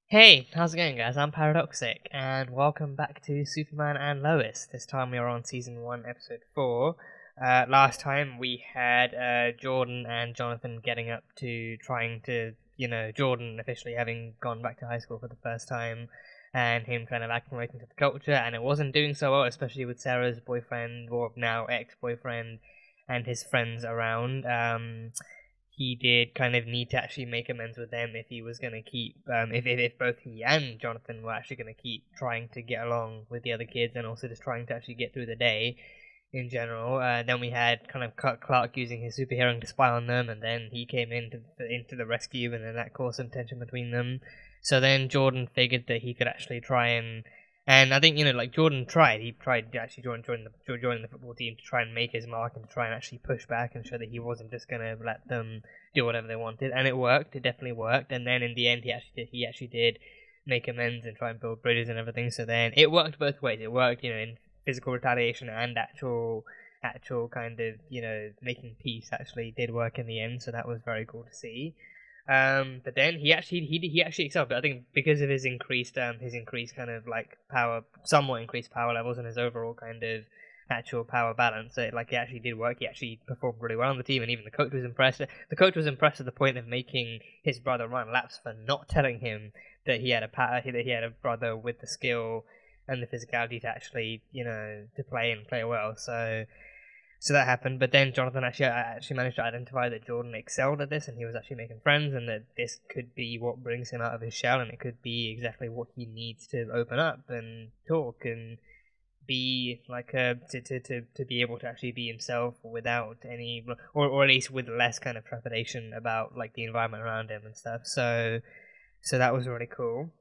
Hey, how's it going, guys? I'm Paradoxic, and welcome back to Superman and Lois. This time we are on Season 1, Episode 4. Last time we had Jordan and Jonathan getting up to trying to, Jordan officially having gone back to high school for the first time, and him kind of acclimating to the culture, and it wasn't doing so well, especially with Sarah's boyfriend, or now ex-boyfriend, and his friends around. He did kind of need to actually make amends with them if he was going to keep, if both he and Jonathan were actually going to keep trying to get along with the other kids and also just trying to actually get through the day in general. Then we had kind of Clark using his superhero to spy on them, and then he came into the rescue, and then that caused some tension between them. So then Jordan figured that he could actually try and I think like Jordan tried. He tried to actually join the football team to try and make his mark and to try and actually push back and show that he wasn't just gonna let them do whatever they wanted. And it worked. It definitely worked. And then in the end, he actually did make amends and try and build bridges and everything. So then it worked both ways. It worked, in physical retaliation and actual kind of making peace actually did work in the end. So that was very cool to see. But then he actually excelled. But I think because of his increased kind of like power, somewhat increased power levels, and his overall kind of actual power balance, it actually did work. He actually performed really well on the team, and even the coach was impressed. The coach was impressed to the point of making his brother run laps for not telling him that he had a brother with the skill and the physicality to actually to play well. So that happened, but then Jonathan actually managed to identify that Jordan excelled at this, and he was actually making friends, and that this could be what brings him out of his shell, and it could be exactly what he needs to open up and talk and be to be able to actually be himself without any, or at least with less kind of trepidation about the environment around him and stuff. So that was really cool.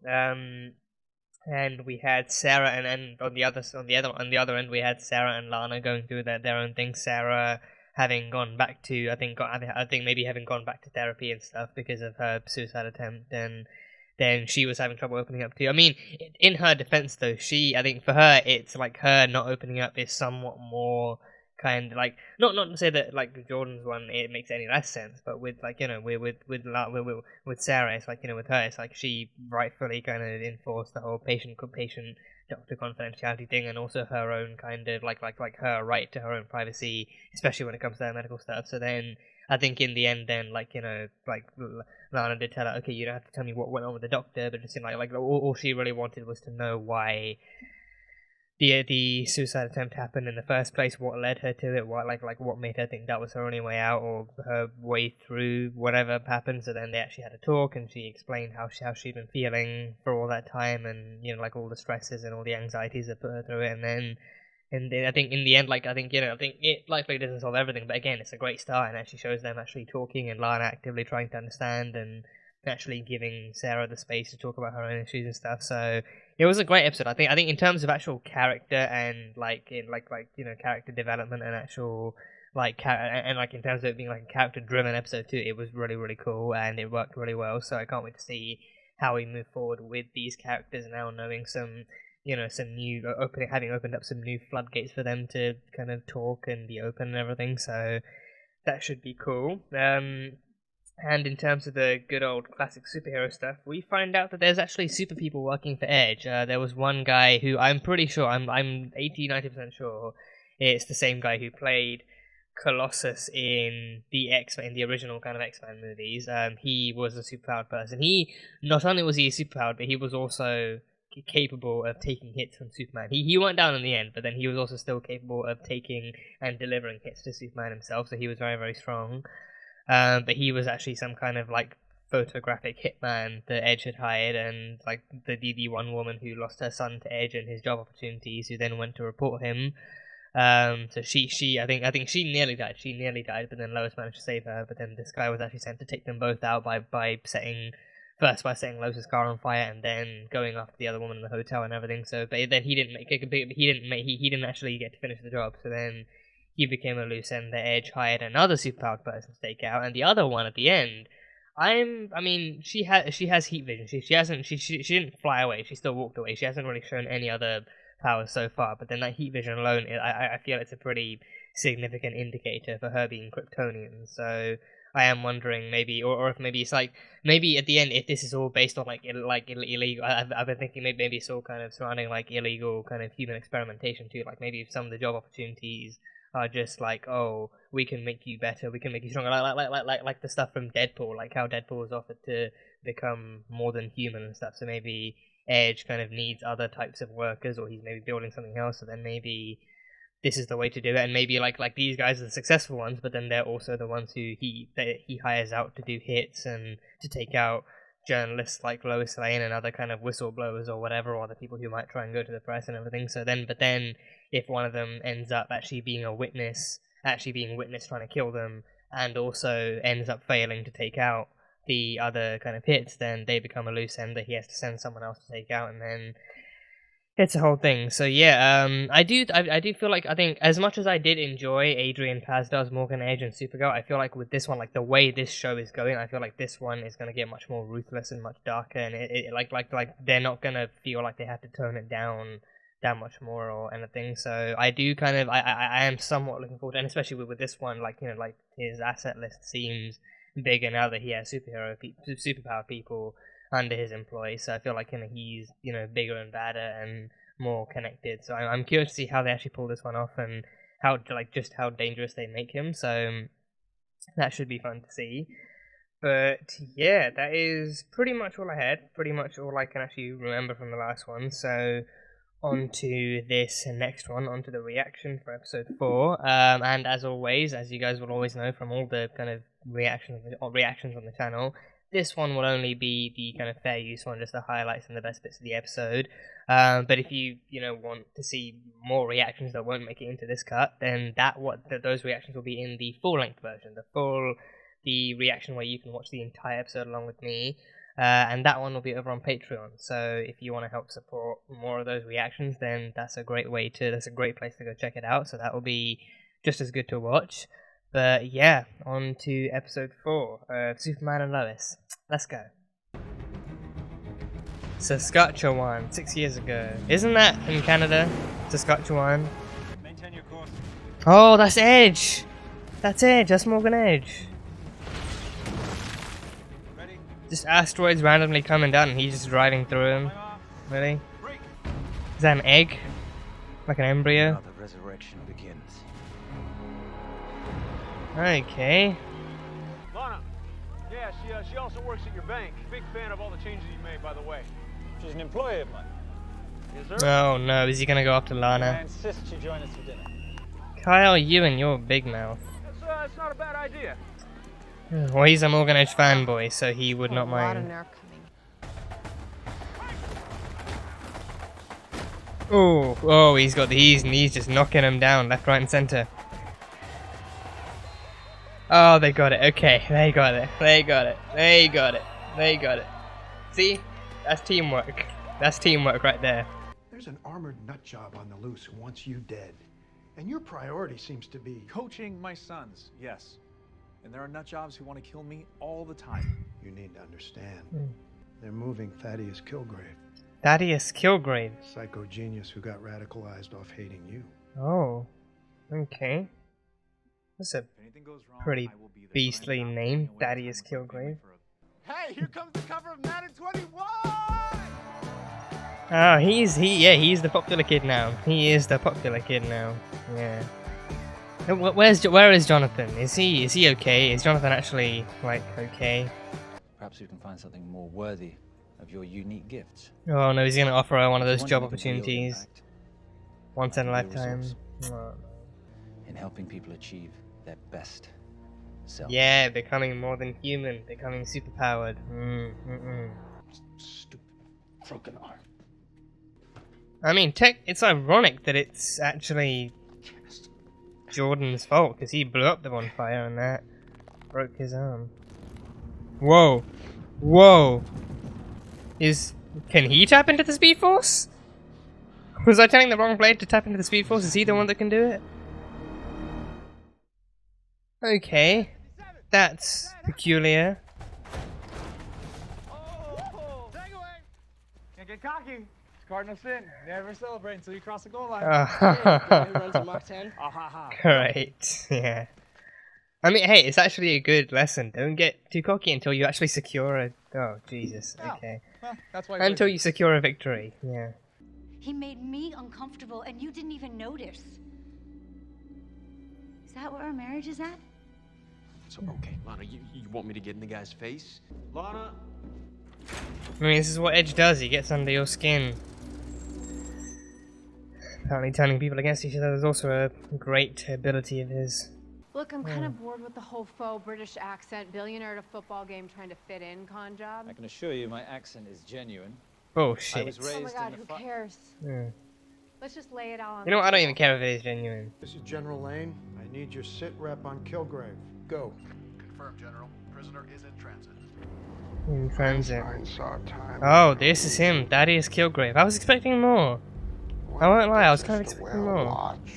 And we had Sarah, and on the other end, we had Sarah and Lana going through their own thing. Sarah having gone back to, I think maybe having gone back to therapy and stuff because of her suicide attempt, and then she was having trouble opening up too. I mean, in her defense though, I think for her, it's like her not opening up is somewhat more kind of not to say that Jordan's one it makes any less sense, but with with Sarah, it's with her, it's she rightfully kind of enforced the whole patient doctor confidentiality thing, and also her own kind of her right to her own privacy, especially when it comes to her medical stuff. So then I think in the end, then Lana did tell her, okay, you don't have to tell me what went on with the doctor, but just seemed all she really wanted was to know why the suicide attempt happened in the first place, what led her to it, what made her think that was her only way out or her way through whatever happened. So then they actually had a talk, and she explained how she'd been feeling for all that time, and all the stresses and all the anxieties that put her through it. And I think in the end, I think it likely doesn't solve everything, but again, it's a great start, and actually shows them actually talking and Lana actively trying to understand and actually giving Sarah the space to talk about her own issues and stuff. So it was a great episode. I think in terms of actual character and character development and actual in terms of it being a character driven episode too, it was really, really cool, and it worked really well. So I can't wait to see how we move forward with these characters now, knowing some some new having opened up some new floodgates for them to kind of talk and be open and everything. So that should be cool. And in terms of the good old classic superhero stuff, we find out that there's actually super people working for Edge. There was one guy who I'm pretty sure, I'm 80-90% sure it's the same guy who played Colossus in the original kind of X-Men movies. He was a superpowered person. He not only was he superpowered, but he was also capable of taking hits from Superman. He went down in the end, but then he was also still capable of taking and delivering hits to Superman himself. So he was very, very strong. But he was actually some kind of photographic hitman that Edge had hired, and the one woman who lost her son to Edge and his job opportunities, who then went to report him. So I think she nearly died. She nearly died, but then Lois managed to save her. But then this guy was actually sent to take them both out by setting Lois's car on fire, and then going after the other woman in the hotel and everything. So, but then he didn't actually get to finish the job. So then he became a loose end. The Edge hired another superpowered person to take out, and the other one at the end. She has heat vision. She didn't fly away. She still walked away. She hasn't really shown any other powers so far. But then that heat vision alone, I feel it's a pretty significant indicator for her being Kryptonian. So I am wondering maybe, or if maybe it's like, maybe at the end, if this is all based on like illegal, I've been thinking maybe it's all kind of surrounding like illegal kind of human experimentation too. Like maybe if some of the job opportunities are just like, oh, we can make you better, we can make you stronger, like the stuff from Deadpool, like how Deadpool was offered to become more than human and stuff. So maybe Edge kind of needs other types of workers, or he's maybe building something else. So then maybe this is the way to do it, and maybe like these guys are the successful ones, but then they're also the ones who he hires out to do hits and to take out journalists like Lois Lane and other kind of whistleblowers or whatever, or the people who might try and go to the press and everything. So then, but then if one of them ends up actually being witness trying to kill them, and also ends up failing to take out the other kind of hits, then they become a loose end that he has to send someone else to take out, and then it's a whole thing. So yeah, I do feel like, I think as much as I did enjoy Adrian Pasdal's Morgan Edge and Supergirl, I feel like with this one, like the way this show is going, I feel like this one is gonna get much more ruthless and much darker, and it they're not gonna feel like they have to tone it down that much more or anything. So I do kind of I am somewhat looking forward to, and especially with this one, like, you know, like his asset list seems bigger now that he has superpowered people under his employ. So I feel like, you know, he's, you know, bigger and badder and more connected. So I'm curious to see how they actually pull this one off, and how, like, just how dangerous they make him. So that should be fun to see. But yeah, that is pretty much all I had. Pretty much all I can actually remember from the last one. So on to this next one, on to the reaction for episode 4. And as always, as you guys will always know from all the kind of reactions on the channel, this one will only be the kind of fair use one, just the highlights and the best bits of the episode. But if you want to see more reactions that won't make it into this cut, then those reactions will be in the full length version, the reaction where you can watch the entire episode along with me. And that one will be over on Patreon. So if you want to help support more of those reactions, then that's a great place to go check it out. So that will be just as good to watch. But yeah, on to episode 4 of Superman and Lois. Let's go. Saskatchewan, 6 years ago. Isn't that in Canada? Saskatchewan. Maintain your course. Oh, that's Edge. That's Edge. That's Morgan Edge. Ready? Just asteroids randomly coming down and he's just driving through them. Really? Break. Is that an egg? Like an embryo? Now the resurrection begins. Okay. Lana. Yeah, she also works at your bank. Big fan of all the changes you made, by the way. She's an employee of mine. Is her? Oh no, is he gonna go after I Lana? insist she join us for dinner. Kyle, you and your big mouth. That's not a bad idea. Well, he's a Morgan Edge fanboy, so he would not A lot of mind. nerve coming. Oh, he's got these and he's just knocking them down left, right, and center. Oh, they got it. Okay, they got it. See? That's teamwork. That's teamwork right there. There's an armored nut job on the loose who wants you dead. And your priority seems to be... Coaching my sons, yes. And there are nut jobs who want to kill me all the time. You need to understand. They're moving Thaddeus Kilgrave. Thaddeus Kilgrave. Psycho genius who got radicalized off hating you. Oh, okay. That's a If anything goes wrong, pretty I will be there. beastly I'm not name, walking away Thaddeus from my family Kilgrave. for a- Hey, here comes the cover of Madden 21! Oh, he's the popular kid now. He is the popular kid now. Yeah. Where is Jonathan? Is he okay? Is Jonathan actually, like, okay? Perhaps we can find something more worthy of your unique gifts. Oh no, he's gonna offer her one of those Want job to make a real opportunities. impact Once in a Real lifetime. results. Oh, no. in helping people achieve their best selves. Yeah, becoming more than human, becoming superpowered. Stupid broken arm. I mean, it's ironic that it's actually Jordan's fault, because he blew up the bonfire and that broke his arm. Whoa. Whoa. Can he tap into the Speed Force? Was I telling the wrong blade to tap into the Speed Force? Is he the one that can do it? Okay. That's peculiar. Can't get cocky. It's cardinal sin. Never celebrate until you cross the goal line. Who runs a Mach 10? Ah, ha, ha. Great. Yeah. I mean, hey, it's actually a good lesson. Don't get too cocky until you actually secure a... Oh, Jesus. Okay. Well, that's why. Until you secure a victory. Yeah. He made me uncomfortable and you didn't even notice. Is that where our marriage is at? So, okay, Lana, you want me to get in the guy's face? Lana, I mean, this is what Edge does. He gets under your skin. Apparently turning people against each other is also a great ability of his. Look, I'm kind of bored with the whole faux British accent, billionaire at a football game trying to fit in con job. I can assure you my accent is genuine. I Bullshit. was Oh my raised god, in who the cares? Yeah. Let's just lay it all on You know the what? I don't table. even care if it is genuine. This is General Lane. I need your sit rep on Kilgrave. Go. Confirmed, General. Prisoner is in transit. In transit. Saw time. Oh, this is him. Daddy is Kilgrave. I was expecting more. I won't lie, I was kind of expecting more. Watch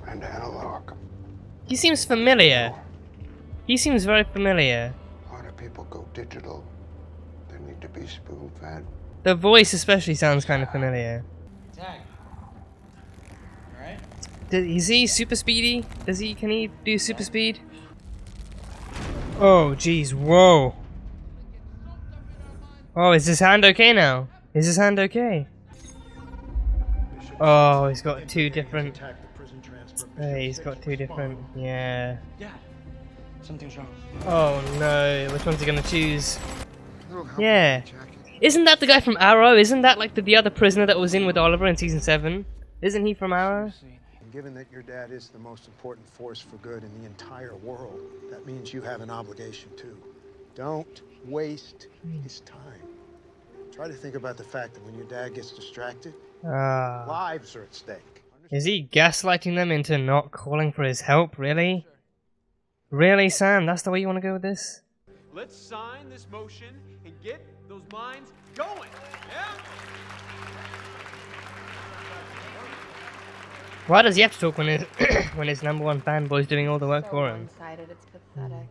and analog. He seems familiar. He seems very familiar. A lot of people go digital. They need to be spoon-fed. The voice especially sounds kind of familiar. Tag. Alright? Is he super speedy? Can he do super speed? Oh, jeez, whoa. Oh, is his hand okay now? Is his hand okay? Oh, he's got two different... Hey, he's got two different... Yeah. Yeah. Something's wrong. Oh no, which one's he gonna choose? Yeah. Isn't that the guy from Arrow? Isn't that like the other prisoner that was in with Oliver in season 7? Isn't he from Arrow? And given that your dad is the most important force for good in the entire world, that means you have an obligation too. Don't waste his time. Try to think about the fact that when your dad gets distracted, lives are at stake. Is he gaslighting them into not calling for his help? Really? Really, Sam? That's the way you want to go with this? let's sign this motion and get those minds going. Yeah? Why does he have to talk when his when his #1 fanboy's doing all the work for him? One-sided, it's pathetic.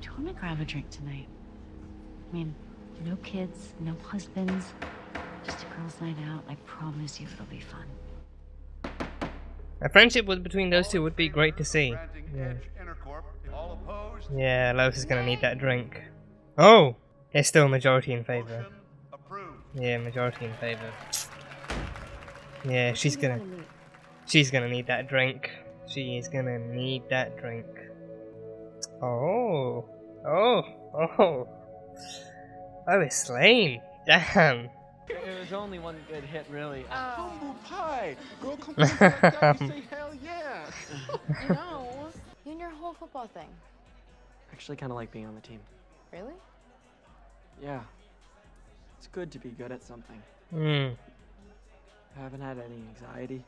Do you want to grab a drink tonight? I mean, no kids, no husbands, just a girls' night out. I promise you it'll be fun. A friendship between those two would be great to see. Yeah. Yeah, Lois is gonna need that drink. Oh! It's still majority in favor. Yeah, majority in favor. Yeah, she's gonna need that drink. She is gonna need that drink. Oh! Oh! Oh! Oh, it's lame. Damn. It was only one good hit, really. Humble pie! Girl, come on, like that, you say hell yeah! No, you and your whole football thing. Actually, kind of like being on the team. Really? Yeah. It's good to be good at something. Hmm. I haven't had any anxiety.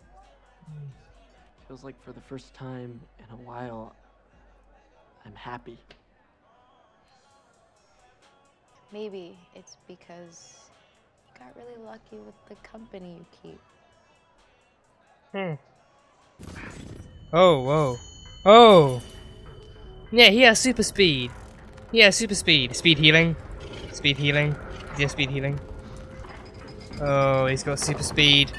Feels like for the first time in a while, I'm happy. Maybe it's because you got really lucky with the company you keep. Hmm. Oh, whoa. Oh! Yeah, he has super speed. He has super speed. Speed healing. Speed healing. Does he have speed healing? Oh, he's got super speed.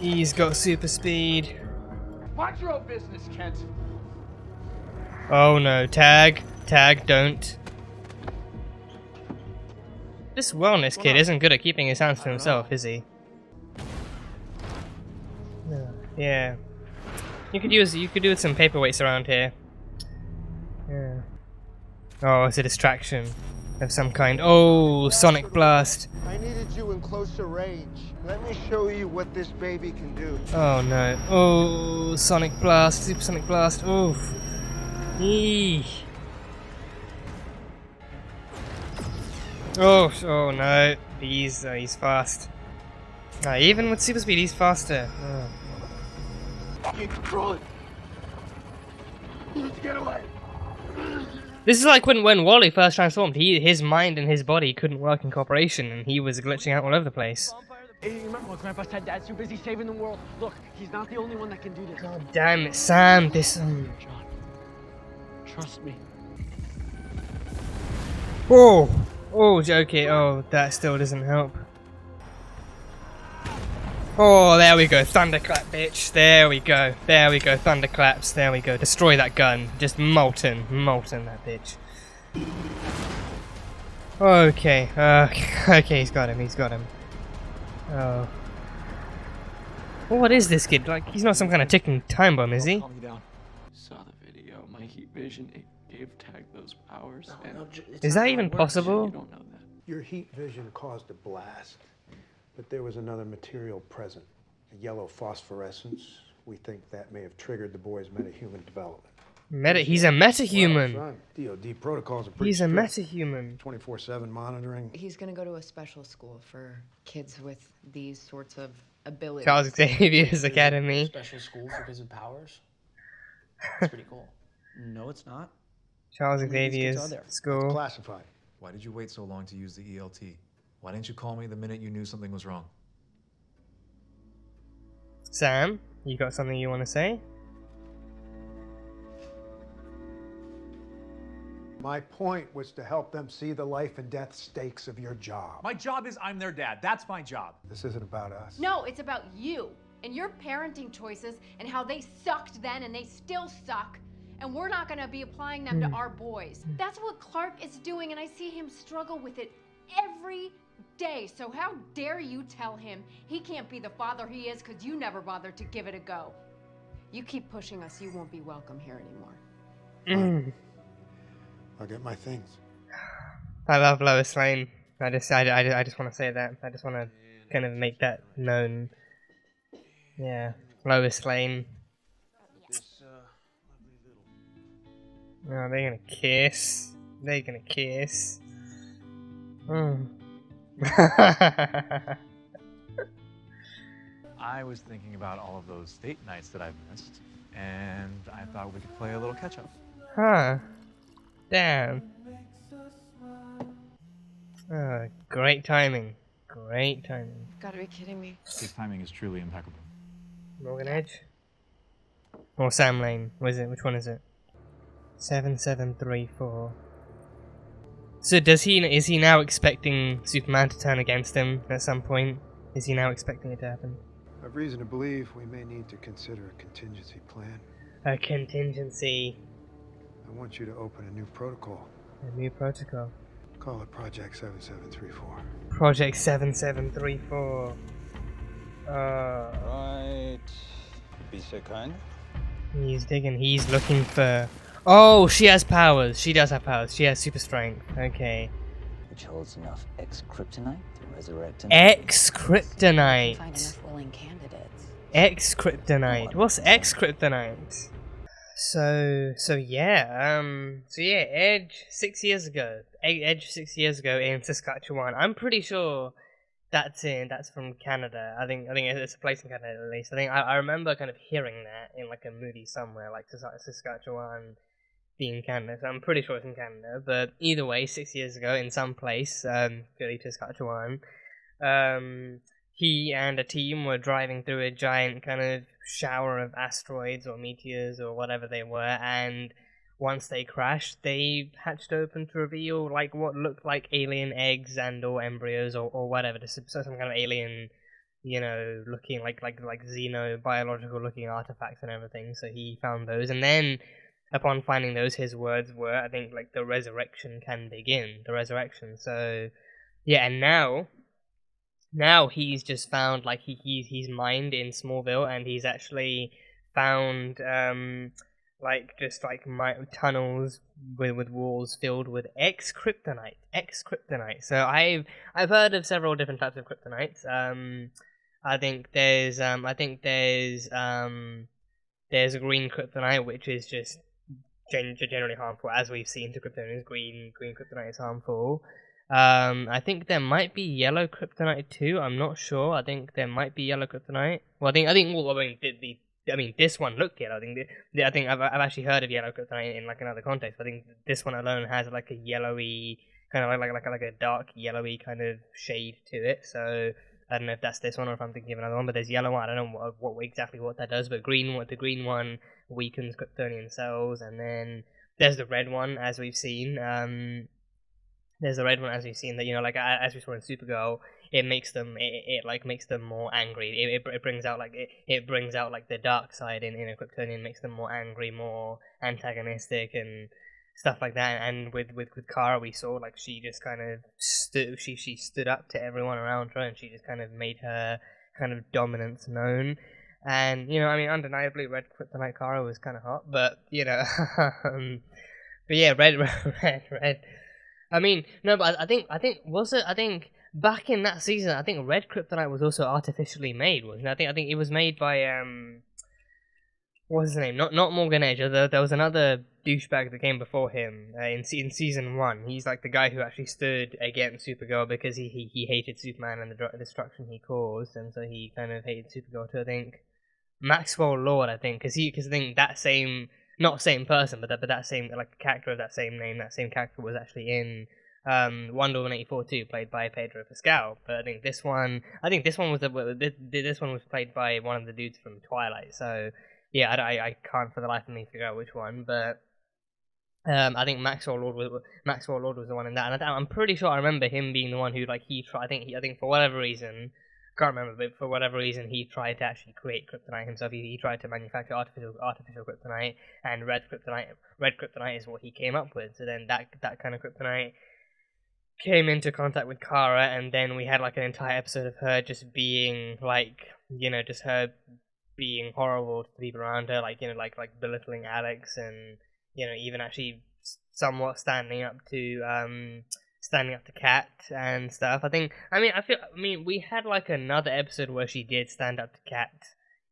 He's got super speed. Mind your own business, Kent! Oh no, tag. Tag, don't. This wellness kid isn't good at keeping his hands to himself, is he? Yeah. You could do with some paperweights around here. Yeah. Oh, it's a distraction of some kind. Oh, Sonic Blast. I needed you in closer range. Let me show you what this baby can do. Oh no. Oh, Sonic Blast, Super Sonic Blast. Oof. Eee. Oh, oh no. He's fast. Even with super speed, he's faster. Oh. You control it. Get away. This is like when Wally first transformed. His mind and his body couldn't work in cooperation, and he was glitching out all over the place. Hey, remember what Grandpa said? Dad's too busy saving the world. Look, he's not the only one that can do this. God damn it, Sam! This. John, trust me. Oh, oh, okay. Oh, that still doesn't help. Oh, there we go. Thunderclap, bitch. There we go. There we go. Thunderclaps. There we go. Destroy that gun. Just molten. Molten, that bitch. Okay. Okay, he's got him. He's got him. Oh. Well, what is this kid? Like, he's not some kind of ticking time bomb, is he? Calm you down. Saw the video. My heat vision, it gave Tag those powers. Is that even possible? You don't know that. Your heat vision caused a blast, but there was another material present, a yellow phosphorescence. We think that may have triggered the boy's metahuman development. He's a metahuman. Well, DOD protocols are pretty He's a strict. metahuman. 24/7 monitoring. He's gonna go to a special school for kids with these sorts of abilities. Charles Xavier's Academy. Special school for kids with powers? That's pretty cool. No, it's not. Charles How many of these kids Xavier's are there? school. Classified. Why did you wait so long to use the ELT? Why didn't you call me the minute you knew something was wrong? Sam, you got something you want to say? My point was to help them see the life and death stakes of your job. My job is I'm their dad. That's my job. This isn't about us. No, it's about you and your parenting choices and how they sucked then and they still suck. And we're not gonna be applying them to our boys. That's what Clark is doing, and I see him struggle with it every day. So how dare you tell him he can't be the father he is because you never bothered to give it a go. You keep pushing us, you won't be welcome here anymore. I'll get my things. I love Lois Lane. I just want to say that. I just want to kind of make that known. Yeah, Lois Lane. Oh, they're gonna kiss. They're gonna kiss. I was thinking about all of those date nights that I've missed, and I thought we could play a little catch-up. Huh. Damn. Oh, great timing. Great timing. Gotta be kidding me. His timing is truly impeccable. Morgan Edge? Or Sam Lane? What is it? Which one is it? 7734. So is he now expecting Superman to turn against him at some point? Is he now expecting it to happen? I have reason to believe we may need to consider a contingency plan. A contingency. I want you to open a new protocol. A new protocol. Call it Project 7734. Project 7734. Right. Be so kind. He's digging. He's looking for... Oh, she has powers. She does have powers. She has super strength. Okay. Which holds enough X-kryptonite to resurrect him. X-kryptonite. Find enough willing candidates. X-kryptonite. What's X-kryptonite? So yeah, Edge 6 years ago. Edge 6 years ago in Saskatchewan. I'm pretty sure that's from Canada. I think it's a place in Canada at least. I remember kind of hearing that in like a movie somewhere, like Saskatchewan being Canada. So I'm pretty sure it's in Canada. But either way, 6 years ago in some place, clearly Saskatchewan, he and a team were driving through a giant kind of shower of asteroids or meteors or whatever they were, and once they crashed, they hatched open to reveal like what looked like alien eggs and or embryos or whatever, some kind of alien, looking like xenobiological looking artifacts and everything. So he found those, and then upon finding those, his words were, I think, like, the resurrection can begin. The resurrection. So yeah, and now he's just found like he's mined in Smallville, and he's actually found tunnels with walls filled with X-kryptonite. So I've heard of several different types of kryptonites. I think there's a green kryptonite, which is just generally harmful, as we've seen to Kryptonians. Green kryptonite is harmful. I think there might be yellow kryptonite too. I'm not sure. I think there might be yellow kryptonite. Well, I mean, this one looked yellow. I think I've actually heard of yellow kryptonite in like another context. I think this one alone has like a yellowy kind of like a dark yellowy kind of shade to it. So I don't know if that's this one or if I'm thinking of another one. But there's yellow one. I don't know what exactly what that does. But the green one weakens Kryptonian cells, and then there's the red one, as we've seen. there's a red one, as we've seen, that, you know, like as we saw in Supergirl, it makes them makes them more angry. It brings out it brings out like the dark side in a Kryptonian, makes them more angry, more antagonistic, and stuff like that. And with Kara, we saw like she just kind of she stood up to everyone around her, and she just kind of made her kind of dominance known. And, you know, I mean, undeniably, Red Kryptonite Kara was kind of hot, but, you know, but yeah, red. I mean, no, but I think back in that season, I think Red Kryptonite was also artificially made, wasn't it? I think it was made by what's his name? Not Morgan Edge. There was another douchebag that came before him in season 1. He's like the guy who actually stood against Supergirl because he hated Superman and the destruction he caused, and so he kind of hated Supergirl too. I think Maxwell Lord. I think because I think that same, not same person, but that same, like, character of that same name, that same character was actually in Wonder Woman 84 too, played by Pedro Pascal. But I think this one was played by one of the dudes from Twilight. So yeah, I can't for the life of me figure out which one, but I think Maxwell Lord was the one in that, and I'm pretty sure I remember him being the one who, like, I think for whatever reason, I can't remember, but for whatever reason he tried to actually create kryptonite himself. He tried to manufacture artificial kryptonite, and red kryptonite is what he came up with. So then that kind of kryptonite came into contact with Kara, and then we had like an entire episode of her just being like, you know, just her being horrible to the people around her, like, you know, like belittling Alex, and, you know, even actually somewhat standing up to Kat and stuff. I mean, we had like another episode where she did stand up to Kat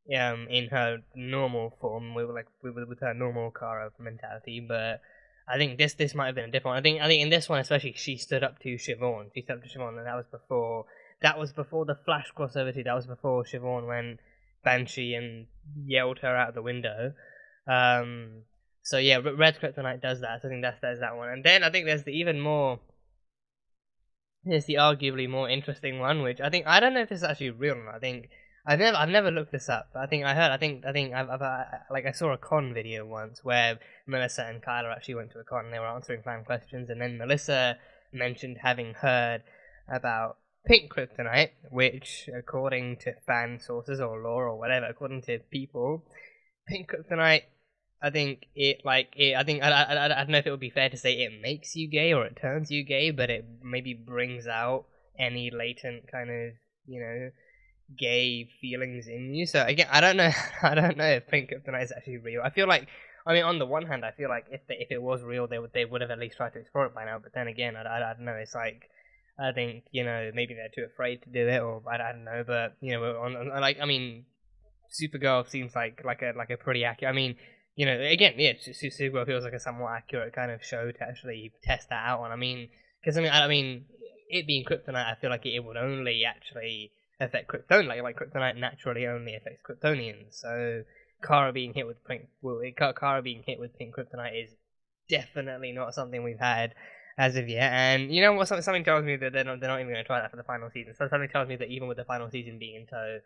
in her normal form, with her normal Kara mentality, but I think this might have been a different one. I think in this one especially, she stood up to Siobhan. And that was before the Flash crossover too. That was before Siobhan went Banshee and yelled her out the window. So yeah, Red Kryptonite does that. So I think there's that one. And then I think there's the arguably more interesting one, which I don't know if this is actually real or not. I think I've never looked this up, but I saw a con video once where Melissa and Kyla actually went to a con and they were answering fan questions, and then Melissa mentioned having heard about pink kryptonite, which, according to fan sources or lore or whatever, according to people, pink kryptonite, I don't know if it would be fair to say it makes you gay or it turns you gay, but it maybe brings out any latent kind of, you know, gay feelings in you. So again, I don't know if pink kryptonite is actually real. I feel like, I mean, on the one hand, I feel like if it was real, they would have at least tried to explore it by now. But then again, I don't know. It's like, I think, you know, maybe they're too afraid to do it, or I don't know. But, you know, I mean, Supergirl seems like a pretty accurate. I mean, you know, again, yeah, Supergirl feels like a somewhat accurate kind of show to actually test that out on. I mean, because I mean, it being kryptonite, I feel like it would only actually affect Krypton, like kryptonite naturally only affects Kryptonians. So Kara being hit with pink kryptonite is definitely not something we've had as of yet. And you know what? Something tells me that they're not even going to try that for the final season. So something tells me that even with the final season being in tow,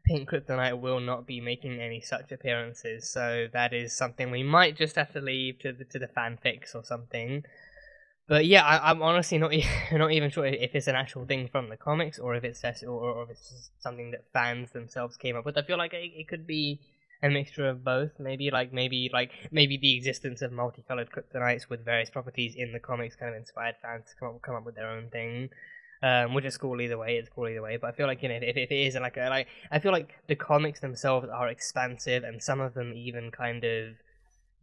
pink kryptonite will not be making any such appearances. So that is something we might just have to leave to the fanfics or something. But yeah, I'm honestly not even sure if it's an actual thing from the comics, or if it's just or if it's just something that fans themselves came up with. I feel like it could be a mixture of both. Maybe the existence of multicolored kryptonites with various properties in the comics kind of inspired fans to come up with their own thing. Which is cool either way. It's cool either way. But I feel like, you know, if it is I feel like the comics themselves are expansive, and some of them even kind of,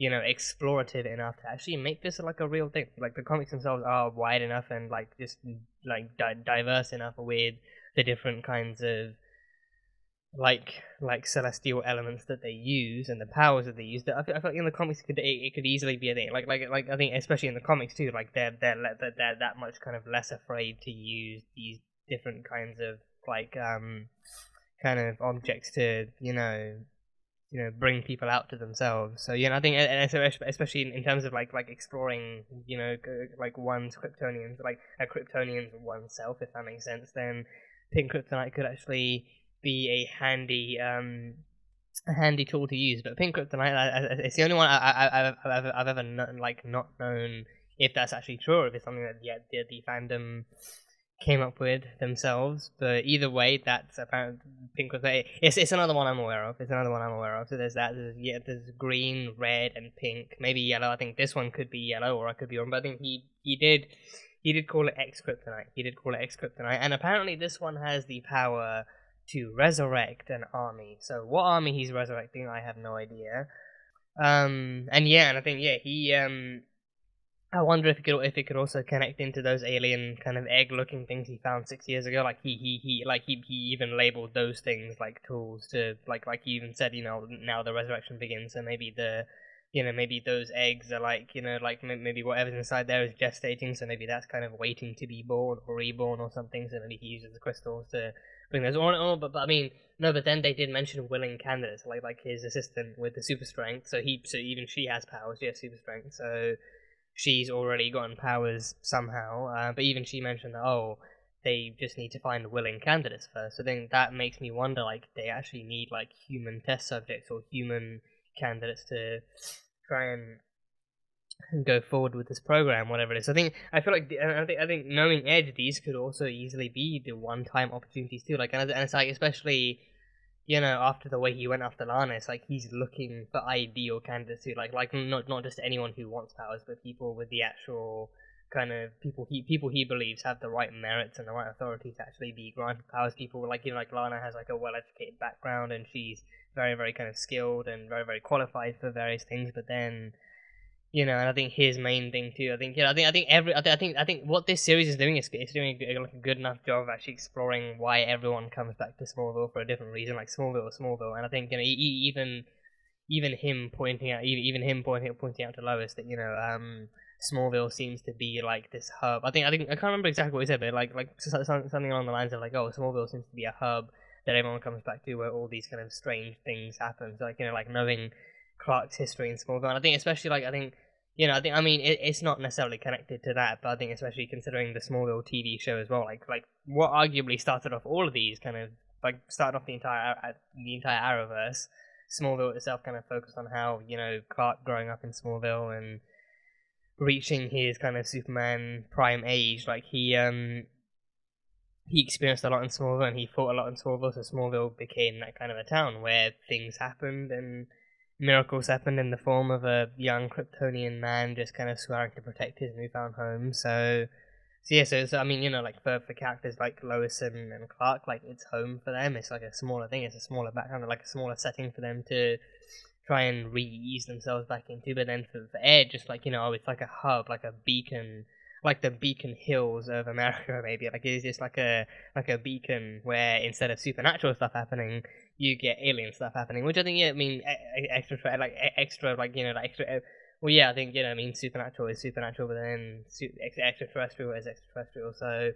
you know, explorative enough to actually make this like a real thing. Like, the comics themselves are wide enough and like just like diverse enough with the different kinds of like celestial elements that they use and the powers that they use. That I feel like in the comics it could easily be a thing. Like I think especially in the comics too. Like they're that much kind of less afraid to use these different kinds of like kind of objects to, you know, bring people out to themselves. So, you know, I think, and so especially in terms of like exploring, you know, like one's Kryptonians, like a Kryptonian's oneself, if that makes sense, then pink kryptonite could actually be a handy tool to use. But pink kryptonite, it's the only one I've ever not known if that's actually true, or if it's something that the fandom came up with themselves. But either way, that's apparent. Pink was it's another one I'm aware of. So there's that. There's green, red, and pink. Maybe yellow. I think this one could be yellow, or I could be wrong. But I think he did call it X-Kryptonite. And apparently this one has the power to resurrect an army. So what army he's resurrecting, I have no idea. And I think he I wonder if it could also connect into those alien kind of egg-looking things he found 6 years ago. Like he even labeled those things like tools to like he even said, now the resurrection begins. So maybe maybe those eggs are like maybe whatever's inside there is gestating. So maybe that's kind of waiting to be born or reborn or something. So maybe he uses the crystals to bring those on. But I mean, no. But then they did mention willing candidates, like his assistant with the super strength. So even she has powers. She has super strength. So she's already gotten powers somehow, but even she mentioned that, they just need to find willing candidates first. So then that makes me wonder, they actually need, human test subjects or human candidates to try and go forward with this program, whatever it is. I think knowing Edge, these could also easily be the one-time opportunities too. And it's especially, after the way he went after Lana, it's he's looking for ideal candidates too. Not just anyone who wants powers, but people with the actual kind of people he believes have the right merits and the right authority to actually be granted powers. People like Lana has a well-educated background, and she's very, very kind of skilled and very, very qualified for various things. But then, and I think his main thing too. I think what this series is doing is it's doing a good enough job of actually exploring why everyone comes back to Smallville for a different reason. Smallville, and I think even him pointing out to Lois that Smallville seems to be this hub. I can't remember exactly what he said, but something along the lines of Smallville seems to be a hub that everyone comes back to where all these kind of strange things happen. So knowing Clark's history in Smallville, and I think especially it's not necessarily connected to that, but I think especially considering the Smallville TV show as well, what arguably started off all of these kind of started off the entire Arrowverse. Smallville itself kind of focused on how Clark growing up in Smallville and reaching his kind of Superman prime age, he experienced a lot in Smallville and he fought a lot in Smallville, so Smallville became that kind of a town where things happened and miracles happened in the form of a young Kryptonian man just kind of swearing to protect his newfound home. So for characters like Lois and Clark, it's home for them. It's a smaller thing. It's a smaller background, a smaller setting for them to try and re-ease themselves back into. But then for Ed, just it's like a hub, like a beacon, like the Beacon Hills of America, maybe. It's just like a beacon where instead of supernatural stuff happening, you get alien stuff happening, which I think extra. Well, yeah, I think supernatural is supernatural, but then extraterrestrial is extraterrestrial. So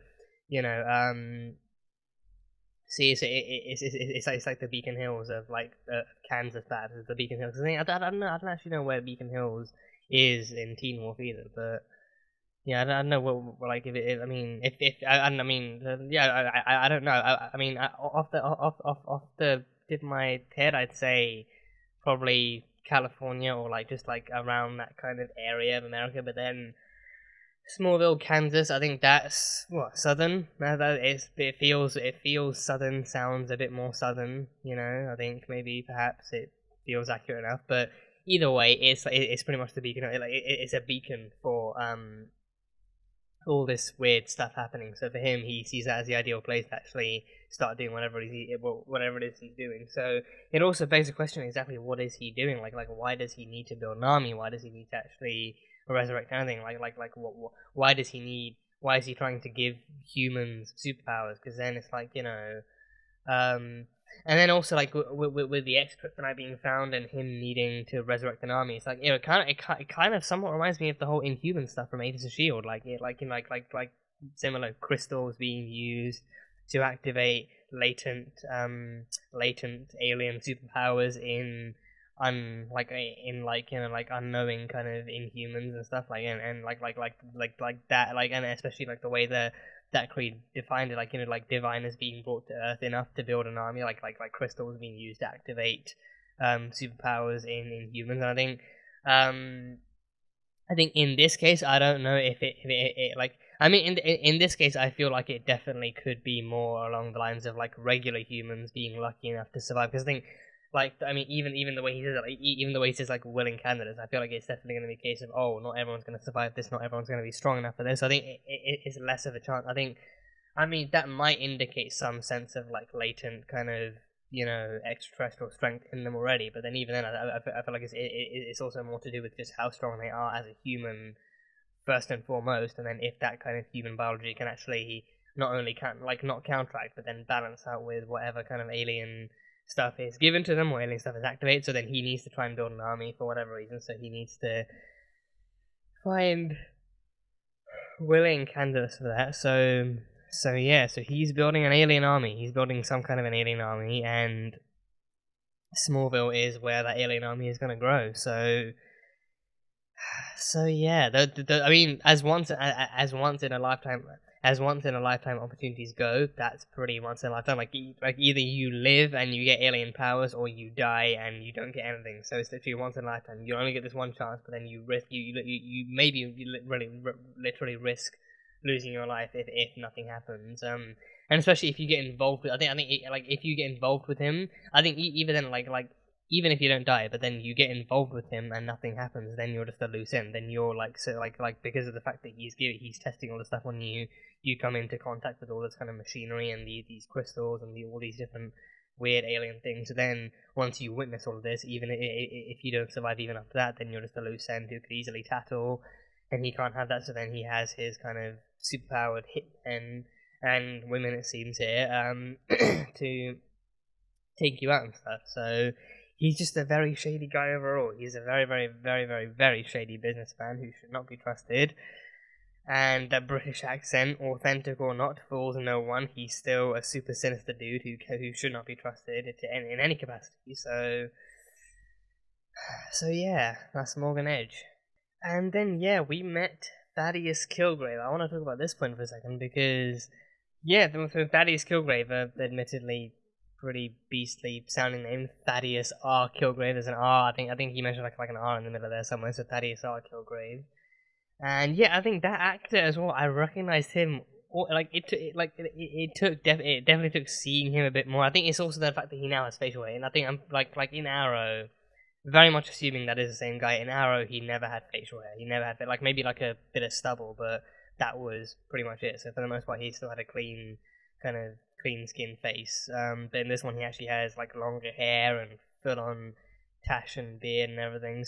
it's like the Beacon Hills of Kansas, perhaps is the Beacon Hills. I don't actually know where Beacon Hills is in Teen Wolf either, but yeah, I don't know what if it is. I don't know. Off the tip of my head, I'd say probably California or just around that kind of area of America. But then Smallville, Kansas, I think that's southern. It feels southern. Sounds a bit more southern. I think maybe perhaps it feels accurate enough. But either way, it's pretty much the beacon. It's a beacon for all this weird stuff happening. So for him, he sees that as the ideal place to actually start doing whatever it is he's doing. So it also begs the question: exactly what is he doing? Why does he need to build an army? Why does he need to actually resurrect anything? Why does he need? Why is he trying to give humans superpowers? Because then it's and then also with the X-Kryptonite being found and him needing to resurrect an army, it's it kind of somewhat reminds me of the whole Inhuman stuff from Agents of S.H.I.E.L.D. Similar crystals being used to activate latent alien superpowers in unknowing kind of Inhumans and stuff and that and especially the way that Creed defined it, divine as being brought to Earth enough to build an army, like crystals being used to activate superpowers in humans. And I I think in this case, I don't know if it like. I mean, in this case, I feel like it definitely could be more along the lines of like regular humans being lucky enough to survive. Because I think, like, I mean, even the way he says it, like, even the way he says like willing candidates, I feel like it's definitely going to be a case of, oh, not everyone's going to survive this, not everyone's going to be strong enough for this. So I think it's less of a chance. I mean, that might indicate some sense of like latent kind of, you know, extraterrestrial strength in them already. But then even then, I feel like it's also more to do with just how strong they are as a human, first and foremost. And then if that kind of human biology can actually not only not counteract, but then balance out with whatever kind of alien stuff is given to them or alien stuff is activated. So then he needs to try and build an army for whatever reason. So he needs to find willing candidates for that. So yeah, so he's building an alien army. He's building some kind of an alien army, and Smallville is where that alien army is going to grow. So yeah, I mean, as once in a lifetime opportunities go, that's pretty once in a lifetime. Like either you live and you get alien powers, or you die and you don't get anything. So it's literally once in a lifetime. You only get this one chance, but then you risk you maybe literally risk losing your life if nothing happens. And especially if you get involved with, I think like if you get involved with him, I think even then like even if you don't die, but then you get involved with him and nothing happens, then you're just a loose end. Then you're like, so like because of the fact that he's testing all the stuff on you, you come into contact with all this kind of machinery and these crystals and all these different weird alien things. So then once you witness all of this, even if you don't survive even after that, then you're just a loose end who could easily tattle, and he can't have that. So then he has his kind of superpowered hitmen and women, it seems here, to take you out and stuff. So he's just a very shady guy overall. He's a very, very, very, very, very shady businessman who should not be trusted. And that British accent, authentic or not, fools no one. He's still a super sinister dude who should not be trusted in any capacity. So yeah, that's Morgan Edge. And then yeah, we met Thaddeus Kilgrave. I want to talk about this point for a second because yeah, Thaddeus Kilgrave, admittedly pretty beastly sounding name, Thaddeus R. Kilgrave. There's an R. I think he mentioned like an R in the middle there somewhere. So Thaddeus R. Kilgrave. And yeah, I think that actor as well. I recognized him. It definitely took seeing him a bit more. I think it's also the fact that he now has facial hair. And I think I'm like in Arrow, very much assuming that is the same guy. In Arrow, he never had facial hair. He never had maybe like a bit of stubble, but that was pretty much it. So for the most part, he still had a clean skin face. But in this one, he actually has like longer hair and full on tash and beard and everything.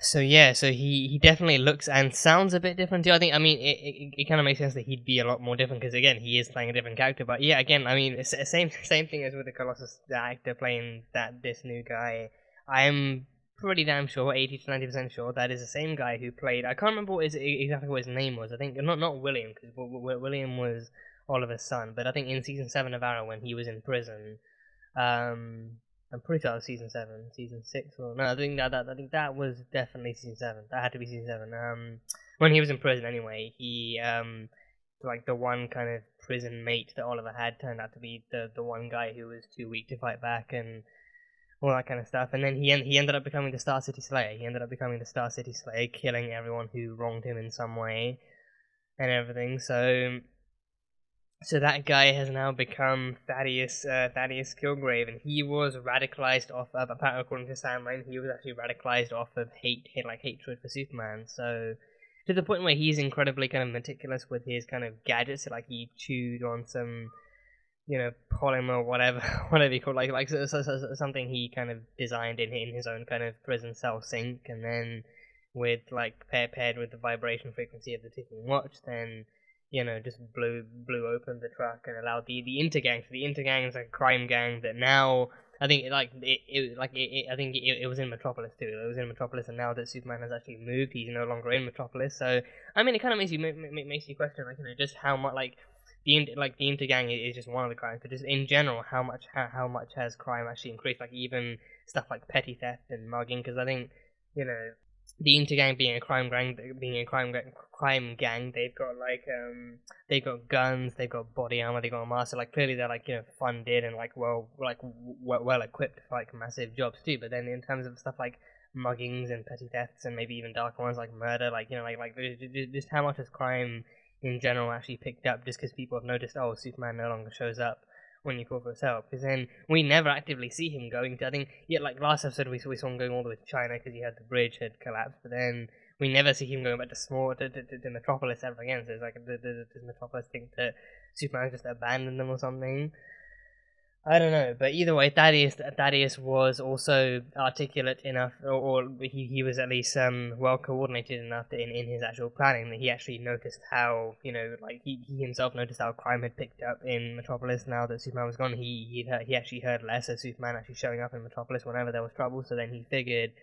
So yeah, so he definitely looks and sounds a bit different too. I mean, it kind of makes sense that he'd be a lot more different because again, he is playing a different character. But yeah, again, I mean, it's the same thing as with the Colossus, the actor playing this new guy. I am pretty damn sure, 80 to 90% sure, that is the same guy who played. I can't remember exactly what his name was. I think not William, because William was Oliver's son. But I think in season 7 of Arrow, when he was in prison, I'm pretty sure it was season 7, season 6, or no, I think that was definitely season 7. That had to be season 7. When he was in prison, anyway, he like the one kind of prison mate that Oliver had turned out to be the one guy who was too weak to fight back and all that kind of stuff. And then he ended up becoming the Star City Slayer. He ended up becoming the Star City Slayer, killing everyone who wronged him in some way and everything. So that guy has now become Thaddeus Kilgrave, and he was radicalized off of, apparently according to Sam Lane, he was actually radicalized off of hatred for Superman. So to the point where he's incredibly kind of meticulous with his kind of gadgets. Like he chewed on some, polymer, whatever you call it, like something he kind of designed in his own kind of prison cell sink, and then with paired with the vibration frequency of the ticking watch, then just blew open the truck and allowed the Intergang. So the Intergang is like a crime gang that now I think it was in Metropolis too. It was in Metropolis, and now that Superman has actually moved, he's no longer in Metropolis. So I mean, it kind of makes you question just how much the Intergang is just one of the crimes, but just in general how much has crime actually increased? Like even stuff like petty theft and mugging, because I think the Intergang being a crime gang, they've got guns, they've got body armor, they've got a master. Like clearly they're funded and well equipped for massive jobs too. But then in terms of stuff like muggings and petty thefts and maybe even darker ones like murder, like just how much has crime in general actually picked up just because people have noticed, oh, Superman no longer shows up when you call for his help, because then we never actively see him going to, I think, like last episode we saw him going all the way to China because he had the bridge had collapsed, but then we never see him going back to Metropolis ever again, so it's like, does Metropolis think that Superman just abandoned them or something? I don't know, but either way, Thaddeus was also articulate enough, or he was at least well coordinated enough in his actual planning that he actually noticed how, he himself noticed how crime had picked up in Metropolis now that Superman was gone. He actually heard less of Superman actually showing up in Metropolis whenever there was trouble, so then he figured,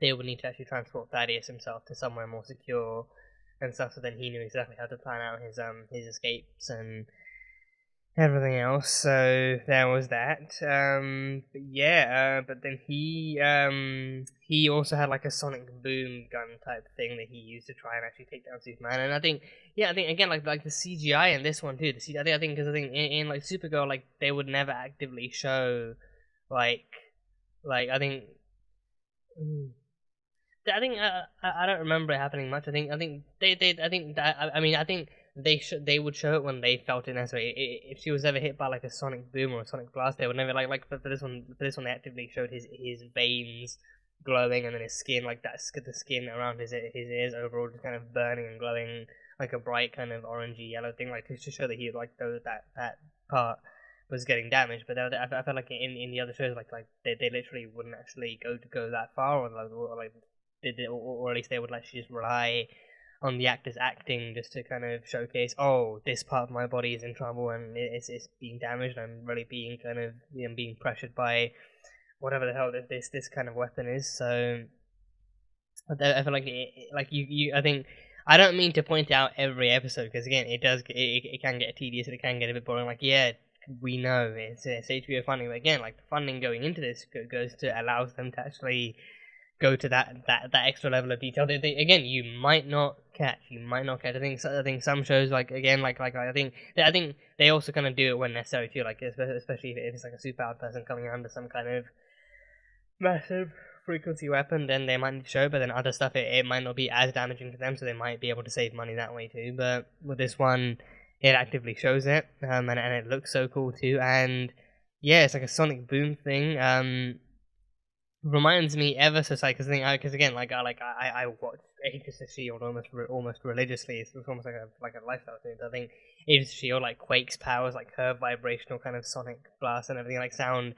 they would need to actually transport Thaddeus himself to somewhere more secure and stuff, so then he knew exactly how to plan out his escapes and everything else, so there was that. But then he also had like a sonic boom gun type thing that he used to try and actually take down Superman. And I think again like the CGI in this one too. I think in like Supergirl, like they would never actively show I don't remember it happening much. I think they would show it when they felt it necessary. If she was ever hit by like a sonic boom or a sonic blast, they would never like for this one they actively showed his veins glowing, and then his skin, like the skin around his ears overall just kind of burning and glowing like a bright kind of orangey yellow thing, like to show that he like that part was getting damaged. But I felt like in the other shows like they literally wouldn't actually go that far, or at least they would actually just rely on the actors acting just to kind of showcase, oh, this part of my body is in trouble and it's being damaged. I'm really being kind of being pressured by whatever the hell this kind of weapon is. So I feel like I think I don't mean to point out every episode, because again it can get tedious and it can get a bit boring. Like, yeah, we know it's HBO funding, but again, like the funding going into this goes to allows them to actually go to that extra level of detail. Again, you might not catch. I think some shows I think they also kind of do it when necessary too. Like especially if it's like a superpowered person coming under some kind of massive frequency weapon, then they might need to show. But then other stuff, it might not be as damaging to them, so they might be able to save money that way too. But with this one, it actively shows it, and it looks so cool too. And yeah, it's like a sonic boom thing. Reminds me ever so slightly, because again, I watch Agents of S.H.I.E.L.D. almost religiously. It's almost like a lifestyle thing. I think Agents of S.H.I.E.L.D. like Quake's powers, like her vibrational kind of sonic blast and everything, like sound.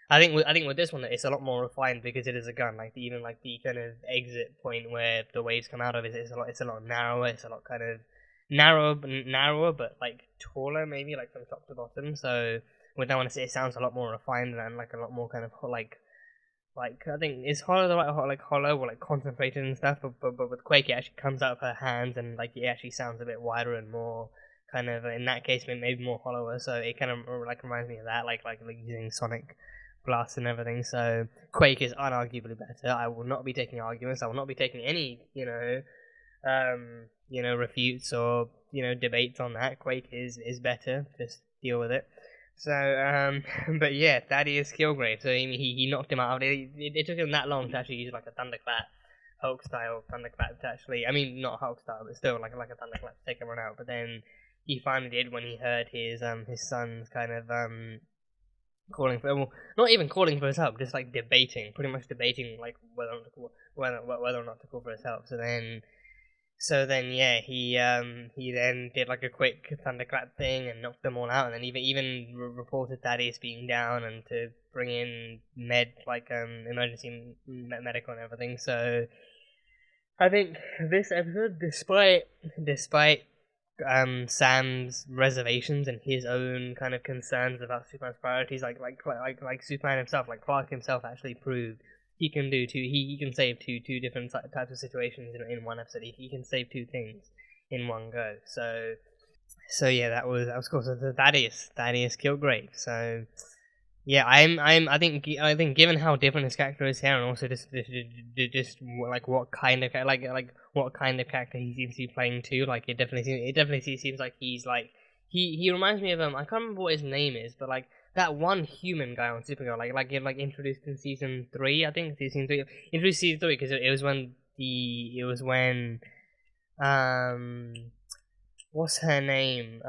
I think with this one, it's a lot more refined because it is a gun. Like even like the kind of exit point where the waves come out of it's a lot narrower. It's a lot kind of narrower, but like taller maybe, like from top to bottom. So with that one, it sounds a lot more refined and like a lot more kind of like I think is hollow the right hollow or like concentrated and stuff, but with Quake it actually comes out of her hands and like it actually sounds a bit wider and more kind of, in that case maybe more hollower. So it kind of like reminds me of that, like using sonic blasts and everything. So Quake is unarguably better. I will not be taking arguments. I will not be taking any refutes or debates on that. Quake is better. Just deal with it. So, but yeah, Thaddeus Kilgrave. So he knocked him out. It took him that long to actually use like a thunderclap, Hulk style thunderclap to actually. I mean, not Hulk style, but still like a thunderclap to take him out. But then he finally did when he heard his son's kind of calling for, well, not even calling for his help, just like pretty much debating like whether or not to call for his help. So then, yeah, he then did like a quick thunderclap thing and knocked them all out, and then even reported Thaddeus being down and to bring in emergency medical and everything. So I think this episode, despite Sam's reservations and his own kind of concerns about Superman's priorities, like Superman himself, like Clark himself, actually proved he can do two. He can save two different types of situations in one episode. He can save two things in one go. So yeah, that was cool. So Thaddeus Kilgrave. So yeah, I think given how different his character is here, and also just like what kind of character he seems to be playing too. Like it definitely seems like he's like he reminds me of I can't remember what his name is, but like that one human guy on Supergirl, like introduced in season 3, I think season 3, introduced season 3 because it was when what's her name?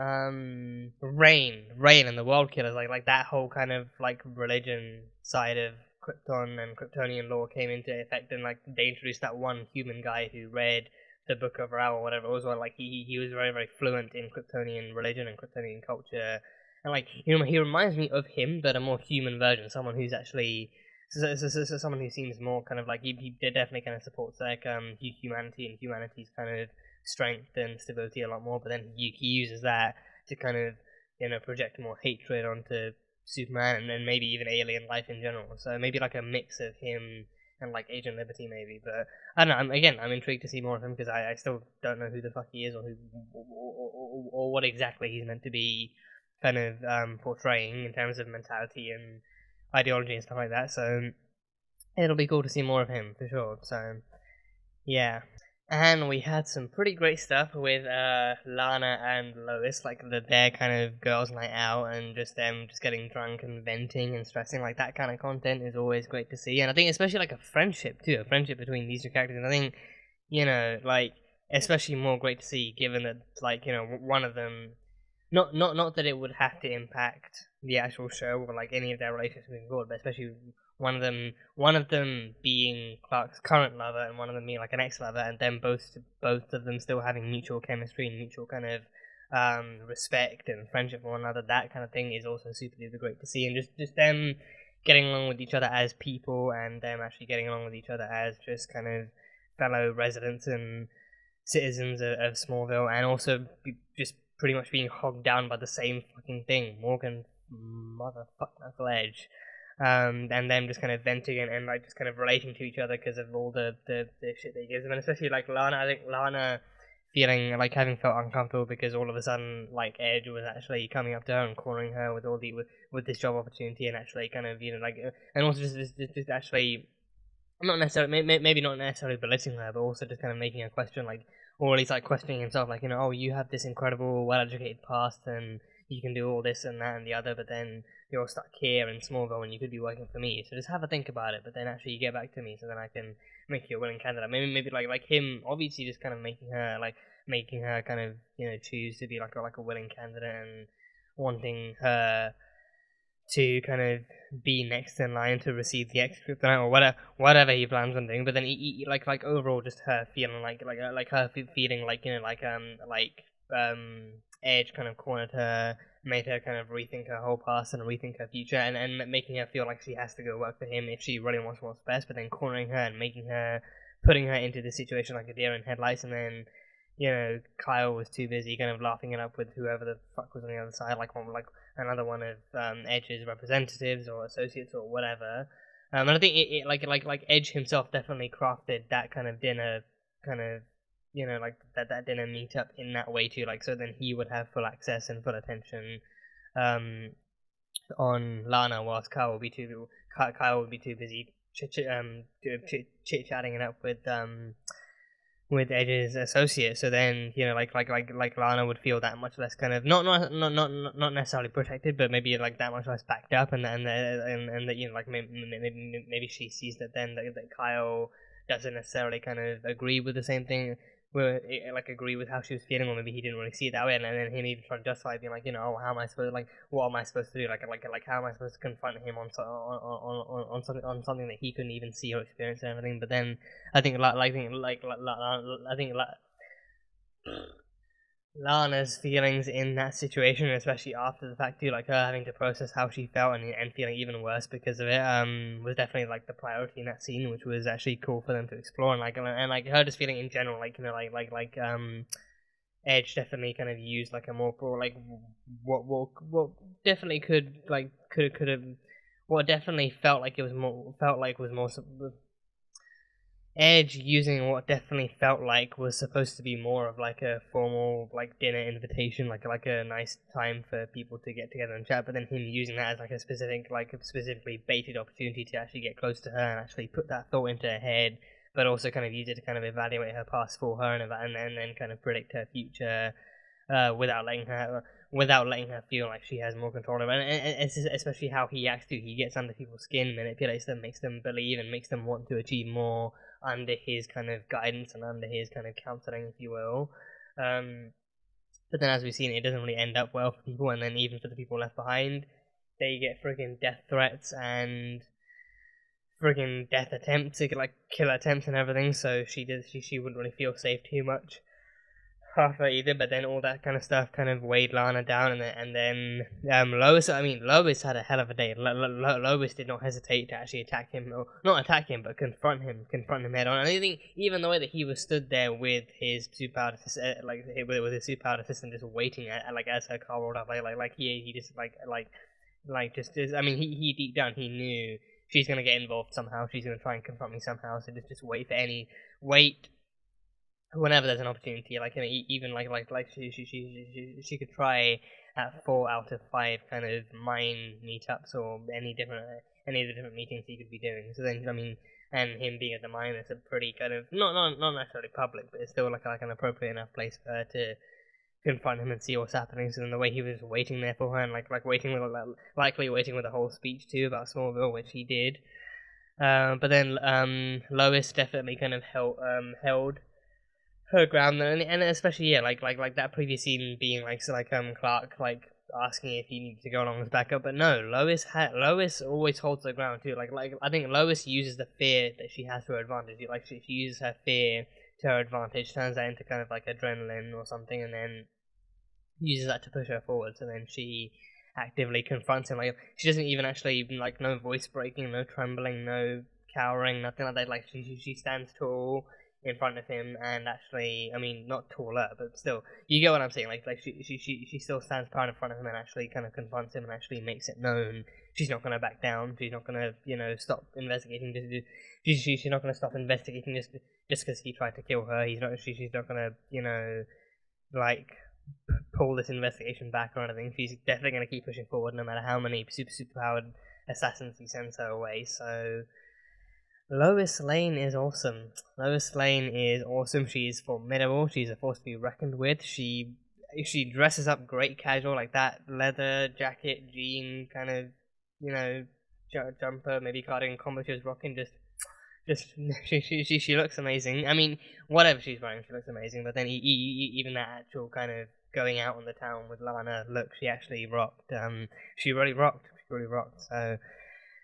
Rain and the World Killers, like that whole kind of like religion side of Krypton and Kryptonian law came into effect, and like they introduced that one human guy who read the Book of Ra or whatever it was, where like he was very, very fluent in Kryptonian religion and Kryptonian culture, and like he reminds me of him, but a more human version, someone who's actually someone who seems more kind of like he definitely kind of supports like humanity and humanity's kind of strength and stability a lot more, but then he uses that to kind of project more hatred onto Superman and then maybe even alien life in general. So maybe like a mix of him and like Agent Liberty maybe, but I don't know. I'm intrigued to see more of him because I still don't know who the fuck he is or what exactly he's meant to be kind of portraying in terms of mentality and ideology and stuff like that. So it'll be cool to see more of him for sure. So yeah. And we had some pretty great stuff with Lana and Lois, like their kind of girls' night out and just them just getting drunk and venting and stressing. Like that kind of content is always great to see, and I think especially like a friendship between these two characters. And I think like especially more great to see given that like one of them, not that it would have to impact the actual show or like any of their relationships moving forward, but especially one of them being Clark's current lover and one of them being like an ex-lover, and then both of them still having mutual chemistry and mutual kind of respect and friendship for one another. That kind of thing is also super duper great to see, and just them getting along with each other as people and them actually getting along with each other as just kind of fellow residents and citizens of Smallville, and also just pretty much being hogged down by the same fucking thing, Morgan motherfucker Edge. And them just kind of venting and like just kind of relating to each other because of all the shit they gives them, and especially like Lana. I think Lana feeling like having felt uncomfortable because all of a sudden like Edge was actually coming up to her and cornering her with all the with this job opportunity, and actually kind of like and also just actually not necessarily maybe not necessarily belittling her, but also just kind of making her question like, or at least like questioning himself, like oh, you have this incredible well-educated past and you can do all this and that and the other, but then you're stuck here in Smallville and you could be working for me. So just have a think about it, but then actually you get back to me so then I can make you a willing candidate. Maybe like him obviously just kind of making her kind of choose to be like a willing candidate and wanting her to kind of be next in line to receive the extra kryptonite or whatever he plans on doing. But then he like overall just her feeling like her feeling like Edge kind of cornered her, made her kind of rethink her whole past and rethink her future, and making her feel like she has to go work for him if she really wants what's best, but then cornering her and putting her into this situation like a deer in headlights, and then Kyle was too busy kind of laughing it up with whoever the fuck was on the other side, like another one of Edge's representatives or associates or whatever. And I think it like Edge himself definitely crafted that kind of dinner kind of like that dinner meetup in that way too, like so then he would have full access and full attention on Lana, whilst Kyle would be too busy chit chatting it up with Edge's associate. So then like Lana would feel that much less kind of not necessarily protected, but maybe like that much less backed up, and that like maybe she sees that then that Kyle doesn't necessarily kind of agree with the same thing, like agree with how she was feeling, or maybe he didn't really see it that way, and then him even trying to justify being like, oh, how am I supposed what am I supposed to do, like how am I supposed to confront him on something that he couldn't even see or experience and everything. But then I think Lana's feelings in that situation, especially after the fact too, like her having to process how she felt and feeling even worse because of it, was definitely like the priority in that scene, which was actually cool for them to explore, and like her just feeling in general, like Edge definitely kind of used like a more pro, like what definitely could have what definitely felt like was more Edge using what definitely felt like was supposed to be more of like a formal like dinner invitation, like a nice time for people to get together and chat, but then him using that as like a specifically baited opportunity to actually get close to her and actually put that thought into her head, but also kind of use it to kind of evaluate her past for her and then kind of predict her future without without letting her feel like she has more control over it. And it's especially how he acts too. He gets under people's skin, manipulates them, makes them believe, and makes them want to achieve more under his kind of guidance and under his kind of counseling, if you will. But then, as we've seen, it doesn't really end up well for people, and then even for the people left behind, they get friggin' death threats and friggin' death attempts, like kill attempts and everything. So she wouldn't really feel safe too much after either. But then all that kind of stuff kind of weighed Lana down, and then Lois. I mean, Lois had a hell of a day. Lois did not hesitate to actually attack him, or not attack him, but confront him head on. And I think even the way that he was stood there with his superpowered assistant, with his superpowered assistant, just waiting as her car rolled up, he just I mean, he deep down he knew she's gonna get involved somehow. She's gonna try and confront me somehow. So just wait whenever there's an opportunity. Even she could try at 4 out of 5 kind of mine meetups or any of the different meetings he could be doing. So then, I mean, and him being at the mine, it's a pretty kind of not necessarily public, but it's still like an appropriate enough place for her to confront him and see what's happening. So then the way he was waiting there for her, and likely waiting with a whole speech too about Smallville, which he did. But then Lois definitely kind of held her ground, and especially like that previous scene being Clark asking if he needs to go along as backup, but no, Lois always holds her ground too. I think Lois uses the fear that she has to her advantage. She uses her fear to her advantage, turns that into kind of like adrenaline or something, and then uses that to push her forward. So then she actively confronts him. She doesn't even actually no voice breaking, no trembling, no cowering, nothing like that. She stands tall in front of him, and actually, I mean, not taller, but still, you get what I'm saying. She still stands proud in front of him and actually kind of confronts him and actually makes it known she's not gonna back down. She's not gonna, stop investigating. She's not gonna stop investigating just because he tried to kill her. She's not gonna, pull this investigation back or anything. She's definitely gonna keep pushing forward, no matter how many superpowered assassins he sends her away. So Lois Lane is awesome. She is formidable. She's a force to be reckoned with. She dresses up great casual, like that leather jacket, jean kind of, jumper, maybe cardigan combo she was rocking. She looks amazing. I mean, whatever she's wearing, she looks amazing. But then even that actual kind of going out on the town with Lana look, she actually rocked. She really rocked.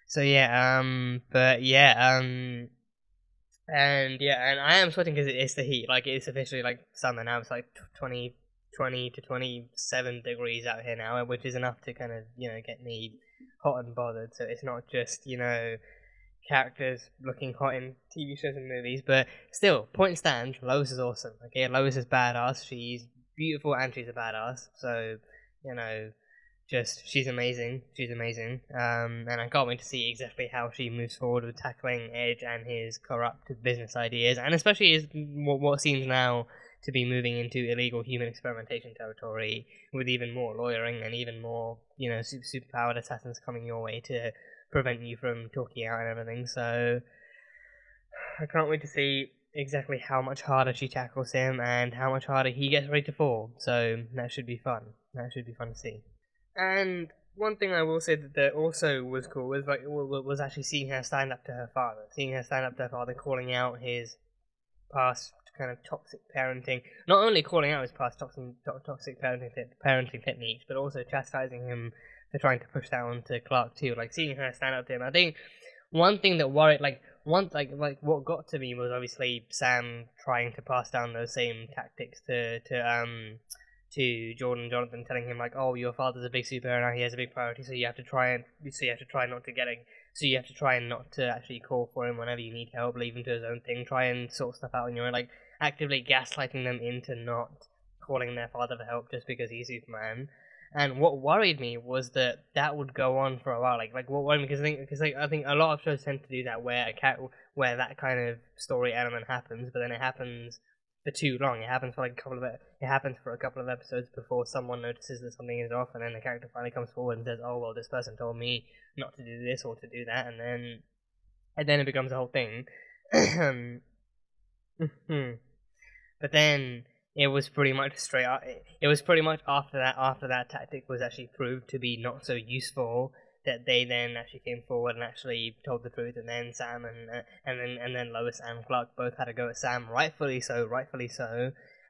So yeah, and I am sweating because it's the heat. It's officially summer now. It's 20 to 27 degrees out here now, which is enough to kind of get me hot and bothered. So it's not just characters looking hot in TV shows and movies, but still, point stand. Lois is awesome. Okay, Lois is badass. She's beautiful and she's a badass. So she's amazing. And I can't wait to see exactly how she moves forward with tackling Edge and his corrupt business ideas, and especially what seems now to be moving into illegal human experimentation territory, with even more lawyering and even more, superpowered assassins coming your way to prevent you from talking out and everything. So I can't wait to see exactly how much harder she tackles him and how much harder he gets ready to fall. So that should be fun. To see. And one thing I will say that also was cool was actually seeing her stand up to her father, calling out his past kind of toxic parenting. Not only calling out his past toxic parenting techniques, but also chastising him for trying to push that on to Clark too. Seeing her stand up to him. I think one thing that worried, what got to me was obviously Sam trying to pass down those same tactics to Jordan and Jonathan, telling him oh, your father's a big superhero now, he has a big priority, so you have to try not to actually call for him whenever you need help, leave him to his own thing, try and sort stuff out on your own, actively gaslighting them into not calling their father for help just because he's Superman. And what worried me was that would go on for a while. What worried me, because I think a lot of shows tend to do that, where that kind of story element happens, but then it happens for too long. It happens for a couple of episodes before someone notices that something is off, and then the character finally comes forward and says, "Oh well, this person told me not to do this or to do that," and then it becomes a whole thing. But then it was pretty much straight up. It was pretty much after that tactic was actually proved to be not so useful, that they then actually came forward and actually told the truth, and then Sam and then Lois and Clark both had to go at Sam, rightfully so,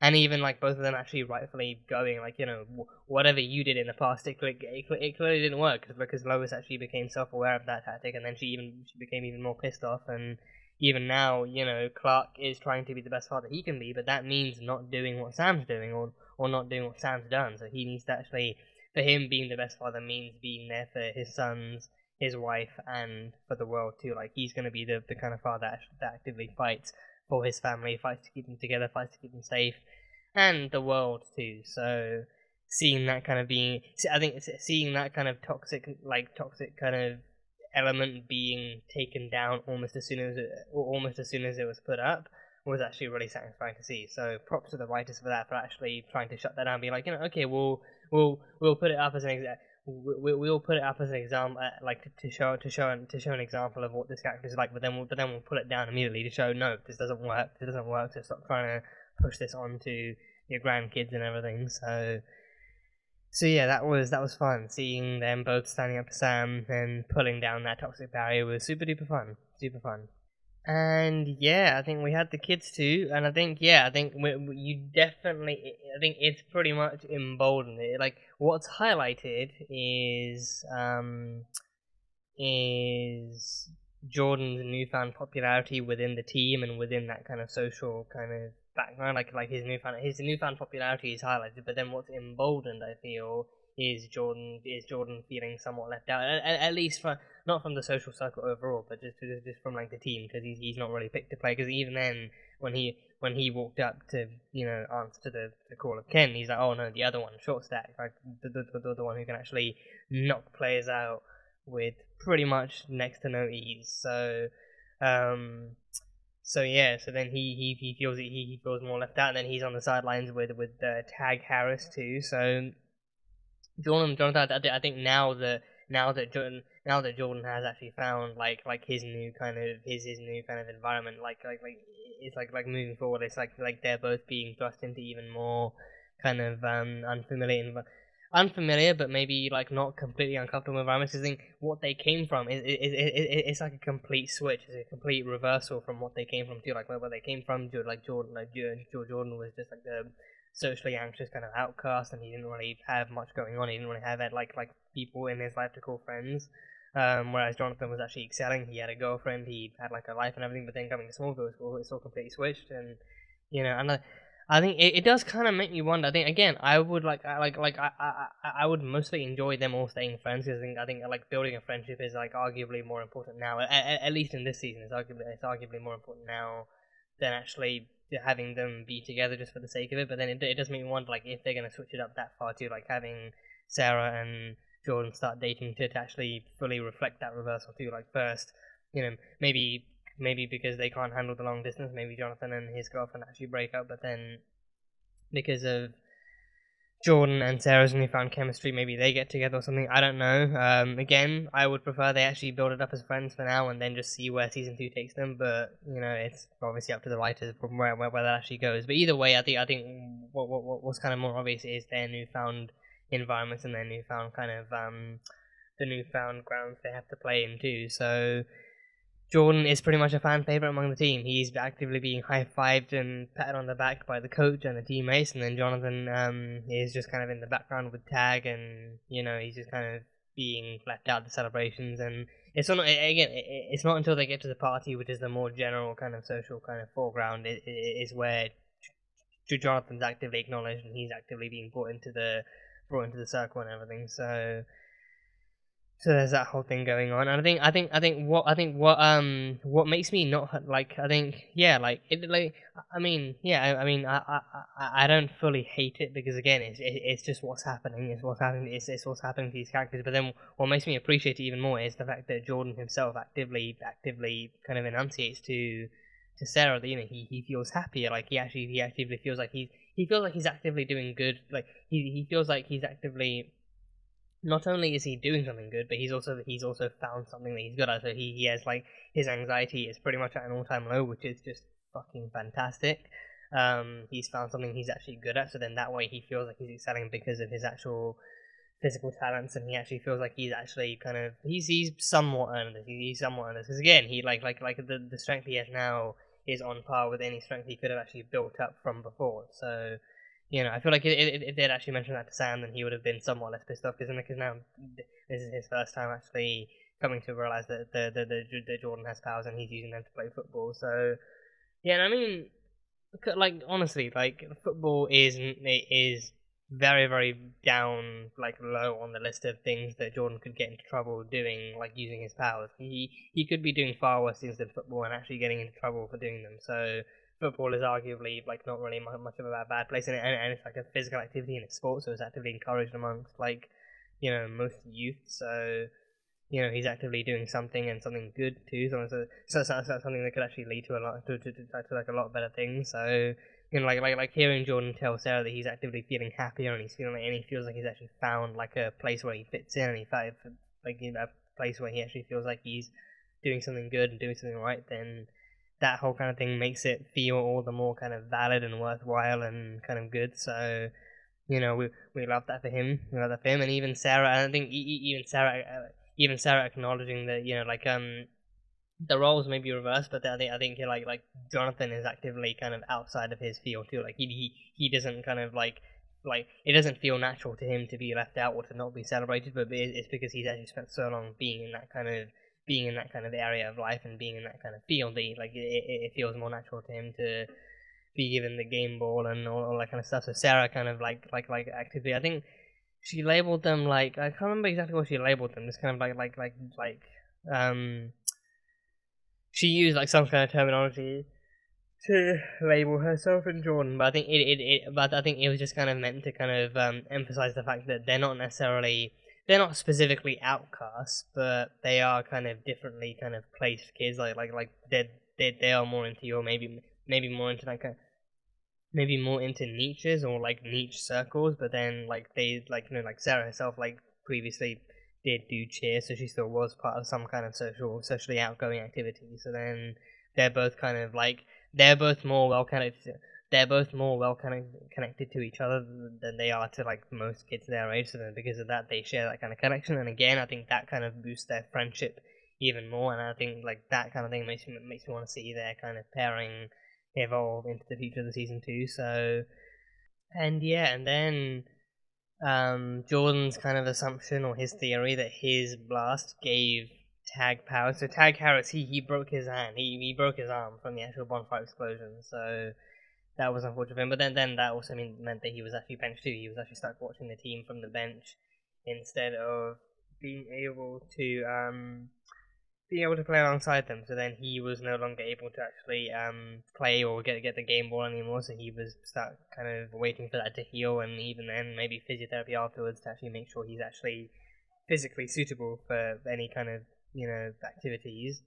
and even like both of them actually rightfully going like, you know, whatever you did in the past, it clearly didn't work, because Lois actually became self-aware of that tactic, and then she became even more pissed off. And even now, you know, Clark is trying to be the best father he can be, but that means not doing what Sam's doing, or not doing what Sam's done. So he needs to actually, for him, being the best father means being there for his sons, his wife, and for the world too. Like, he's going to be the kind of father that actively fights for his family, fights to keep them together, fights to keep them safe, and the world too. So seeing that kind of seeing that kind of toxic kind of element being taken down almost as soon as it was put up was actually really satisfying to see. So props to the writers for that, for actually trying to shut that down, be like, you know, okay, we'll put it up as an we'll put it up as an example, like to show an example of what this character is like, but then we'll put it down immediately to show, no, this doesn't work, so stop trying to push this on to your grandkids and everything. So yeah, that was fun. Seeing them both standing up to Sam and pulling down that toxic barrier was super duper fun. And yeah, I think we had the kids too, and I think you definitely, I think it's pretty much emboldened. Like, what's highlighted is Jordan's newfound popularity within the team and within that kind of social kind of background. Like his newfound popularity is highlighted, but then what's emboldened, I feel, is Jordan feeling somewhat left out, at least not from the social circle overall, but just from like the team, because he's not really picked to play. Because even then, when he walked up to, you know, answer to the call of Ken, he's like, oh no, the other one, short stack, like the one who can actually knock players out with pretty much next to no ease. So yeah, so then he feels more left out, and then he's on the sidelines with Tag Harris too. So Jonathan, I think now that Jordan has actually found like his new kind of environment, like it's like moving forward, it's like they're both being thrust into even more kind of unfamiliar, but maybe like not completely uncomfortable environments. I think what they came from it's like a complete switch, it's a complete reversal from what they came from too. Like where they came from, Jordan was just like the socially anxious kind of outcast, and he didn't really have much going on. He didn't really have like people in his life to call friends. Whereas Jonathan was actually excelling. He had a girlfriend, he had like a life and everything. But then coming to Smallville, it's all completely switched, and you know, and I think it does kind of make me wonder. I think again, I would I would mostly enjoy them all staying friends, because I think like building a friendship is like arguably more important now. At least in this season, it's arguably more important now than actually having them be together just for the sake of it. But then it does make me wonder, like, if they're going to switch it up that far too, like having Sarah and Jordan start dating to actually fully reflect that reversal too. Like first, you know, maybe because they can't handle the long distance, maybe Jonathan and his girlfriend actually break up, but then because of Jordan and Sarah's newfound chemistry, maybe they get together or something. I don't know. Again, I would prefer they actually build it up as friends for now, and then just see where season 2 takes them. But you know, it's obviously up to the writers from where that actually goes. But either way, I think what's kind of more obvious is their newfound environments and their newfound kind of the newfound grounds they have to play in too. So Jordan is pretty much a fan favorite among the team. He's actively being high-fived and patted on the back by the coach and the teammates, and then Jonathan is just kind of in the background with Tag, and you know, he's just kind of being left out of the celebrations. And it's not until they get to the party, which is the more general kind of social kind of foreground, is where Jonathan's actively acknowledged and he's actively being brought into the circle and everything. So there's that whole thing going on, and I think what makes me not like, I don't fully hate it, because again, it's just what's happening. It's what's happening to these characters. But then what makes me appreciate it even more is the fact that Jordan himself actively kind of enunciates to Sarah that, you know, he feels happier. Like he actively feels like he's actively doing good. Like he feels like he's actively, not only is he doing something good, but he's also found something that he's good at. So he has, like, his anxiety is pretty much at an all-time low, which is just fucking fantastic. he's found something he's actually good at, so then that way he feels like he's excelling because of his actual physical talents, and he actually feels like he's actually kind of he's somewhat earned this. He's somewhat earned this because again, he like the strength he has now is on par with any strength he could have actually built up from before. So, you know, I feel like if they'd actually mentioned that to Sam, then he would have been somewhat less pissed off because now this is his first time actually coming to realize that the Jordan has powers and he's using them to play football. So, yeah, and I mean, like honestly, like football is very, very down, like low on the list of things that Jordan could get into trouble doing, like using his powers. He could be doing far worse things than football and actually getting into trouble for doing them. So football is arguably like not really much of a bad place, and it's like a physical activity and it's sport, so it's actively encouraged amongst like, you know, most youth. So, you know, he's actively doing something and something good too. So something that could actually lead to a lot to like a lot better things. So, you know, like hearing Jordan tell Sarah that he's actively feeling happier and he's feeling like, and he feels like he's actually found like a place where he fits in, and he found like, you know, a place where he actually feels like he's doing something good and doing something right. Then that whole kind of thing makes it feel all the more kind of valid and worthwhile and kind of good. So, you know, we love that for him. We love that for him, and even Sarah. I don't think even Sarah acknowledging that, you know, like the roles may be reversed, but I think like Jonathan is actively kind of outside of his field too. Like he doesn't kind of like it doesn't feel natural to him to be left out or to not be celebrated, but it's because he's actually spent so long being in that kind of area of life and being in that kind of field that it feels more natural to him to be given the game ball and all that kind of stuff. So Sarah kind of like actively, I think she labeled them like, I can't remember exactly what she labeled them. It's kind of like she used like some kind of terminology to label herself and Jordan, but I think it was just kind of meant to kind of emphasize the fact that they're not specifically outcasts, but they are kind of differently kind of placed kids. Like they are more into your maybe more into like maybe more into niches or like niche circles, but then like they like, you know, like Sarah herself like previously did do cheer, so she still was part of some kind of socially outgoing activity. So then they're both kind of like they're both more well connected to each other than they are to like most kids their age. So then because of that, they share that kind of connection, and again, I think that kind of boosts their friendship even more. And I think like that kind of thing makes me want to see their kind of pairing evolve into the future of the season 2. So, and yeah, and then Jordan's kind of assumption or his theory that his blast gave Tag powers. So Tag Harris, he broke his hand. He broke his arm from the actual bonfire explosion. So that was unfortunate for him. But then that also meant that he was actually benched too. He was actually stuck watching the team from the bench instead of being able to play alongside them. So then he was no longer able to actually play or get the game ball anymore. So he was stuck kind of waiting for that to heal, and even then maybe physiotherapy afterwards to actually make sure he's actually physically suitable for any kind of, you know, activities.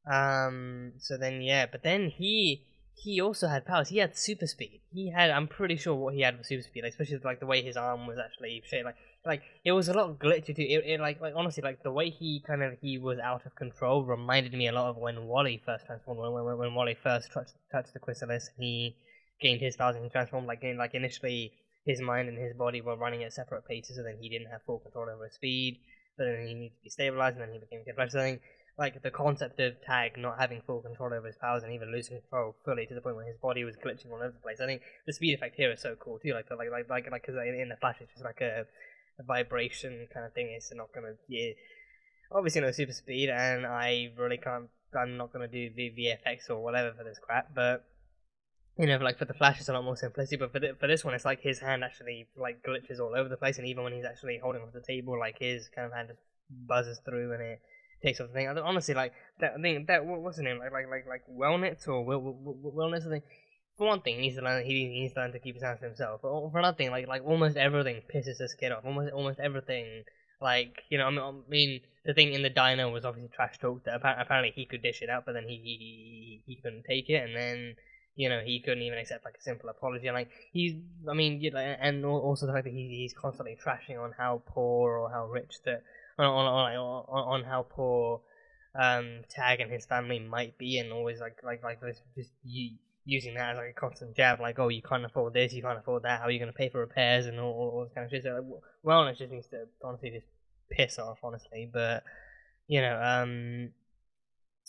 So then yeah, but then he also had powers. He had super speed. I'm pretty sure what he had was super speed, like, especially like the way his arm was actually shaped. Like it was a lot glitchy too. It like honestly, like the way he was out of control reminded me a lot of when Wally first transformed. When Wally first touched the chrysalis, he gained his powers and he transformed. Like initially, his mind and his body were running at separate paces, and then he didn't have full control over his speed. But then he needed to be stabilized, and then he became Kid Flash. So I think like the concept of Tag not having full control over his powers and even losing control fully to the point where his body was glitching all over the place. I think the speed effect here is so cool too. Like because in the Flash it's just like a vibration kind of thing. It's not gonna obviously no super speed, and I'm not gonna do VFX or whatever for this crap. But you know, like for the Flash, it's a lot more simplistic. But for this one, it's like his hand actually like glitches all over the place, and even when he's actually holding onto the table, like his kind of hand just buzzes through and it takes off the thing. Honestly, like that thing, what's his name? Like Wellnitz or Wellnitz. I think for one thing, he needs to learn to keep his hands to himself. But for another thing, like almost everything pisses this kid off. Almost everything. Like, you know, I mean, the thing in the diner was obviously trash talk. That apparently he could dish it out, but then he couldn't take it, and then, you know, he couldn't even accept like a simple apology. And like and also the fact that he's constantly trashing on how poor or how rich that on how poor Tag and his family might be, and always like just using that as like a constant jab, like, oh, you can't afford this, you can't afford that, how are you going to pay for repairs and all this kind of shit. So like, wellness just needs to honestly just piss off, honestly. But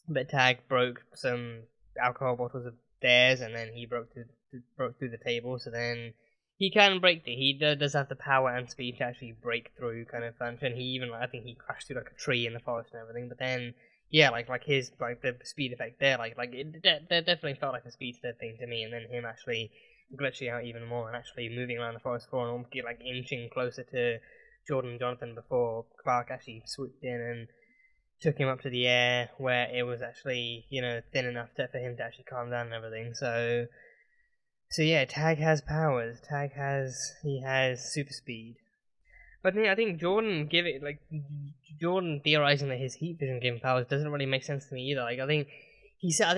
but Tag broke some alcohol bottles of theirs, and then he broke through the table. So then he can break he does have the power and speed to actually break through kind of function. He even, I think he crashed through like a tree in the forest and everything. But then yeah, like his like the speed effect there, like it definitely felt like a speedster thing to me. And then him actually glitching out even more and actually moving around the forest floor and almost get like inching closer to Jordan and Jonathan before Clark actually swooped in and took him up to the air where it was actually, thin enough for him to actually calm down and everything. So yeah, Tag has powers. He has super speed. But I think Jordan Jordan theorizing that his heat vision gave him powers doesn't really make sense to me either. Like, I think he said,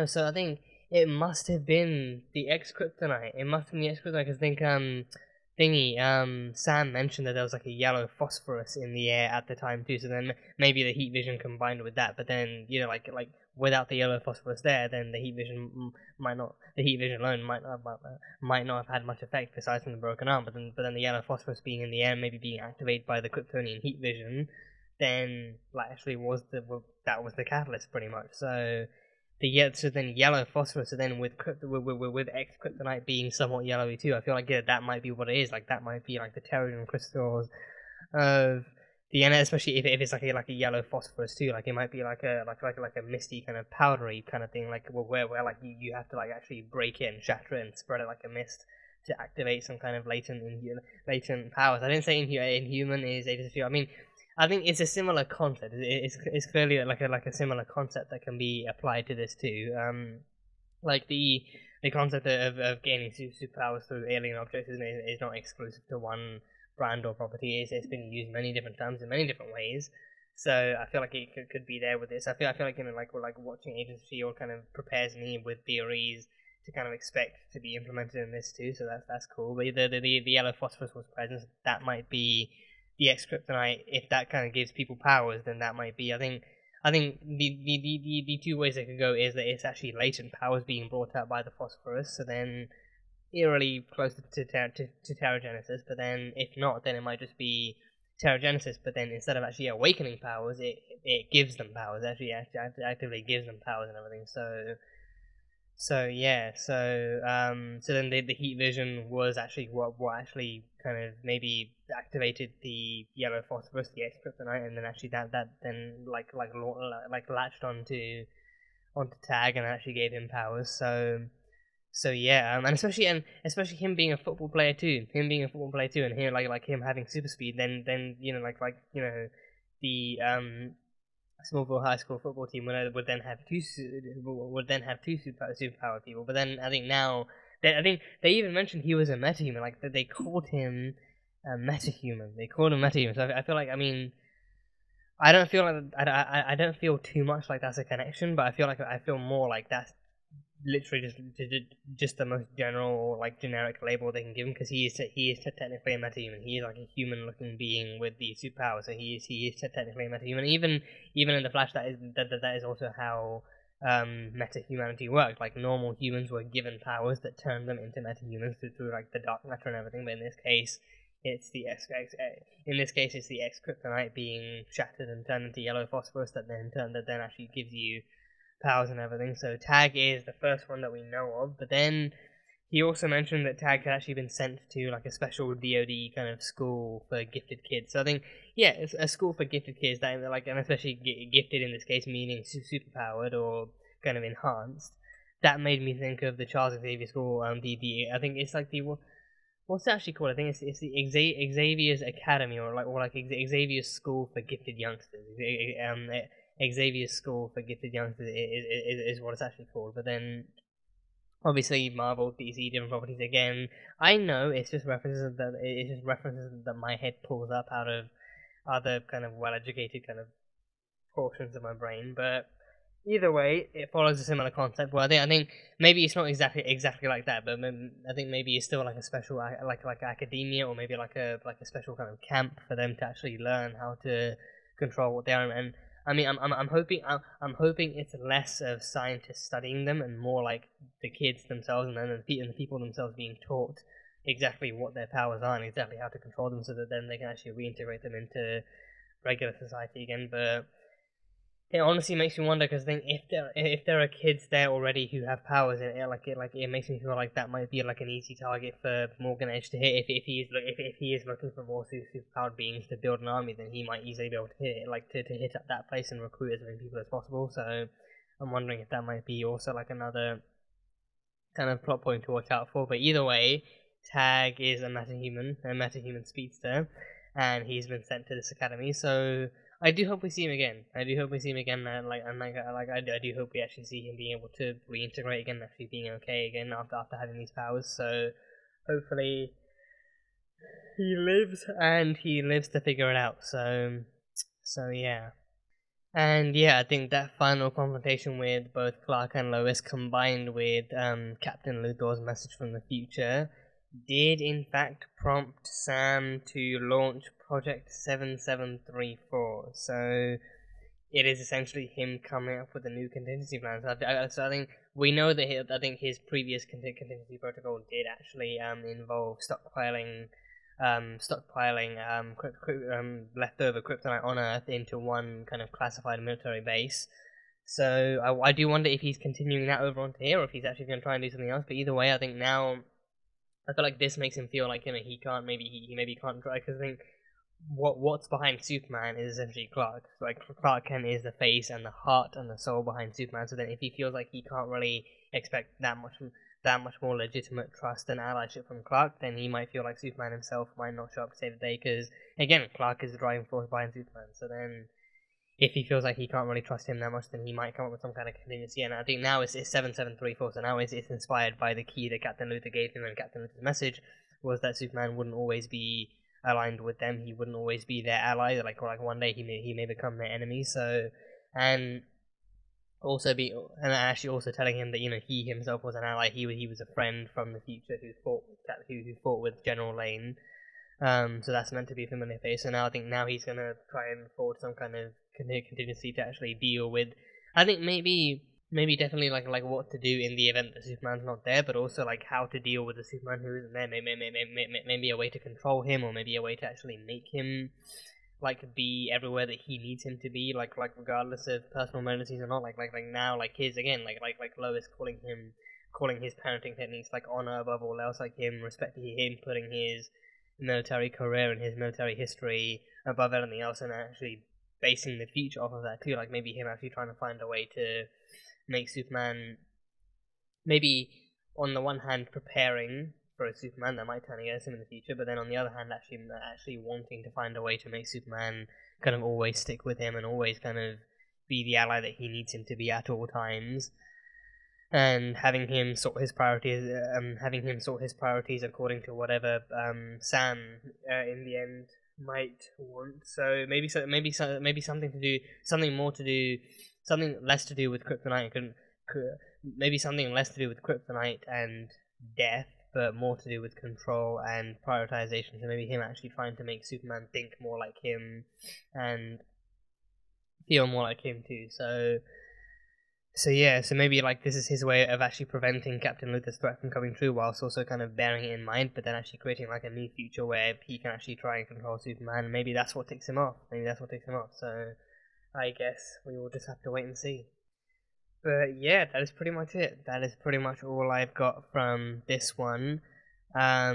so I think it must have been the X-Kryptonite. Because I think, Sam mentioned that there was like a yellow phosphorus in the air at the time too, so then maybe the heat vision combined with that, but then, like without the yellow phosphorus there, then the heat vision alone might not have had much effect besides from the broken arm, but then the yellow phosphorus being in the air, maybe being activated by the Kryptonian heat vision, then actually was the catalyst pretty much. So then yellow phosphorus, so then with X-Kryptonite being somewhat yellowy too, I feel like that might be what it is. Like that might be like the Terrigen crystals of the end, especially if it's like a yellow phosphorus too. Like it might be like a misty kind of powdery kind of thing, like where like you have to like actually break it and shatter it and spread it like a mist to activate some kind of latent powers. I didn't say Inhuman is Aegis. I think it's a similar concept. It's clearly like a similar concept that can be applied to this too. Like the concept of gaining superpowers through alien objects is not exclusive to one brand or property. It's been used many different times in many different ways. So I feel like it could be there with this. I feel like like watching Agents of S.H.I.E.L.D. kind of prepares me with theories to kind of expect to be implemented in this too. So that's cool. But the yellow phosphorus was present. That might be the X-Kryptonite. If that kind of gives people powers, then that might be. I think the two ways it could go is that it's actually latent powers being brought out by the phosphorus, so then eerily close to Terrigenesis. But then if not, then it might just be Terrigenesis. But then instead of actually awakening powers, it gives them powers. Actually actively gives them powers and everything. So then the heat vision was actually what actually kind of maybe activated the yellow phosphorus, the X-Kryptonite, and then actually that then like latched onto Tag and actually gave him powers. So yeah, and especially him being a football player too, and him like him having super speed. Then the Smallville high school football team would then have two superpowered people. But then I think now they even mentioned he was a metahuman. Like they called him a metahuman. So I feel like I don't feel too much like that's a connection, but I feel more like that's literally just the most general generic label they can give him, because he is technically a metahuman. He is like a human looking being with the superpower, so he is technically a metahuman. Even in the Flash, that is also how metahumanity worked. Like normal humans were given powers that turned them into metahumans through like the dark matter and everything, but in this case it's the X-Kryptonite being shattered and turned into yellow phosphorus that then actually gives you powers and everything. So Tag is the first one that we know of, but then he also mentioned that Tag had actually been sent to like a special DoD kind of school for gifted kids. So I think it's a school for gifted kids that and especially gifted in this case meaning superpowered or kind of enhanced. That made me think of the Charles Xavier School. I think it's like the what's it actually called? I think it's the Xavier's Academy or Xavier's School for Gifted Youngsters. Xavier's School for Gifted Youngsters is what it's actually called. But then, obviously, Marvel, DC, different properties again. I know it's just references that my head pulls up out of other kind of well-educated kind of portions of my brain. But either way, it follows a similar concept. Well, I think maybe it's not exactly like that, but I think maybe it's still like a special like academia, or maybe like a special kind of camp for them to actually learn how to control what they are. And I mean, I'm hoping it's less of scientists studying them and more like the kids themselves and then the people themselves being taught exactly what their powers are and exactly how to control them, so that then they can actually reintegrate them into regular society again. But it honestly makes me wonder, because I think if there are kids there already who have powers, and it makes me feel like that might be like an easy target for Morgan Edge to hit. If he is looking for more superpowered beings to build an army, then he might easily be able to hit to hit up that place and recruit as many people as possible. So I'm wondering if that might be also like another kind of plot point to watch out for. But either way, Tag is a metahuman speedster, and he's been sent to this academy. So I do hope we see him again. I do hope we see him again, and I do hope we actually see him being able to reintegrate again, actually being okay again after having these powers. So hopefully he lives, and he lives to figure it out. So yeah. And yeah, I think that final confrontation with both Clark and Lois, combined with Captain Luthor's message from the future, did in fact prompt Sam to launch Project 7734. So it is essentially him coming up with a new contingency plan. So I think we know that his previous contingency protocol did actually involve stockpiling leftover kryptonite on Earth into one kind of classified military base. So I do wonder if he's continuing that over onto here, or if he's actually going to try and do something else. But either way, I think now I feel like this makes him feel like he can't try, because I think what's behind Superman is essentially Clark. Like Clark Kent is the face and the heart and the soul behind Superman. So then if he feels like he can't really expect that much more legitimate trust and allyship from Clark, then he might feel like Superman himself might not show up to save the day, because again, Clark is the driving force behind Superman. So then if he feels like he can't really trust him that much, then he might come up with some kind of contingency. And I think now it's 7734, so now it's inspired by the key that Captain Luthor gave him, and Captain Luthor's message was that Superman wouldn't always be aligned with them. He wouldn't always be their ally. Like one day he may become their enemy. So, and actually also telling him that he himself was an ally. He was a friend from the future who fought with General Lane. So that's meant to be a familiar face. So now I think he's gonna try and forward some kind of contingency to actually deal with. I think maybe definitely like what to do in the event that Superman's not there, but also like how to deal with the Superman who isn't there. Maybe a way to control him, or maybe a way to actually make him like be everywhere that he needs him to be, like regardless of personal emergencies or not. Like now, like his again, like Lois calling his parenting techniques like honor above all else, like him respecting him, putting his military career and his military history above anything else, and actually basing the future off of that too. Like maybe him actually trying to find a way to make Superman, maybe on the one hand preparing for a Superman that might turn against him in the future, but then on the other hand actually wanting to find a way to make Superman kind of always stick with him and always kind of be the ally that he needs him to be at all times, and having him sort his priorities according to whatever Sam in the end might want. So maybe something less to do with kryptonite, maybe something less to do with kryptonite and death, but more to do with control and prioritization. So maybe him actually trying to make Superman think more like him and feel more like him too. So yeah, so maybe like this is his way of actually preventing Captain Luthor's threat from coming true, whilst also kind of bearing it in mind, but then actually creating like a new future where he can actually try and control Superman. Maybe that's what ticks him off. So I guess we will just have to wait and see. But yeah, that is pretty much it. That is pretty much all I've got from this one.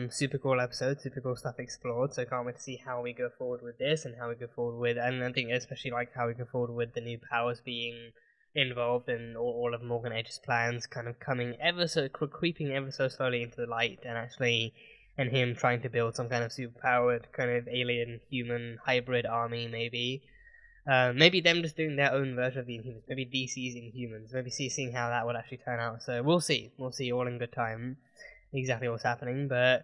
Super cool episode, super cool stuff explored, so can't wait to see how we go forward with this, and how we go forward with, and I think especially like how we go forward with the new powers being involved in all of Morgan Edge's plans, kind of coming creeping ever so slowly into the light, and him trying to build some kind of superpowered kind of alien human hybrid army, maybe them just doing their own version of the Inhumans, maybe DC's Inhumans, maybe seeing how that would actually turn out. So we'll see all in good time exactly what's happening. But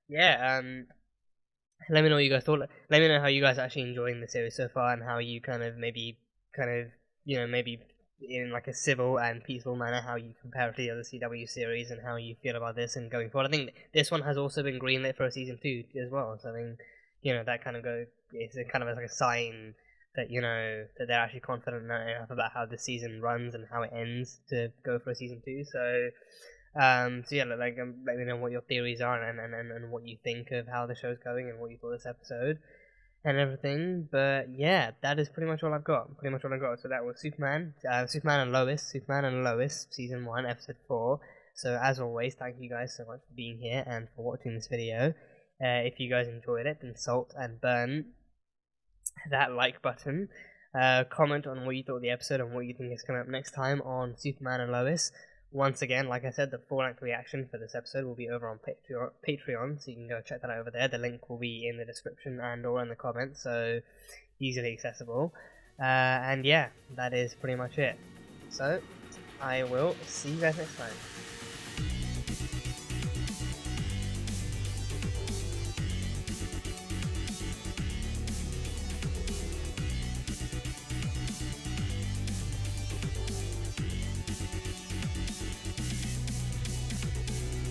yeah, let me know what you guys thought. Let me know how you guys are actually enjoying the series so far, and how you maybe in like a civil and peaceful manner, how you compare it to the other CW series, and how you feel about this and going forward. I think this one has also been greenlit for a season 2 as well, so I think that kind of it's kind of like a sign that that they're actually confident enough about how the season runs and how it ends to go for a season 2. So yeah, let me know what your theories are and what you think of how the show's going and what you thought of this episode and everything. But yeah, that is pretty much all I've got. So that was Superman and Lois, season 1, episode 4. So as always, thank you guys so much for being here and for watching this video. If you guys enjoyed it, then salt and burn that like button. Comment on what you thought of the episode and what you think is coming up next time on Superman and Lois. Once again, like I said, the full-length reaction for this episode will be over on Patreon, so you can go check that out over there. The link will be in the description and or in the comments, so easily accessible. And yeah, that is pretty much it. So, I will see you guys next time.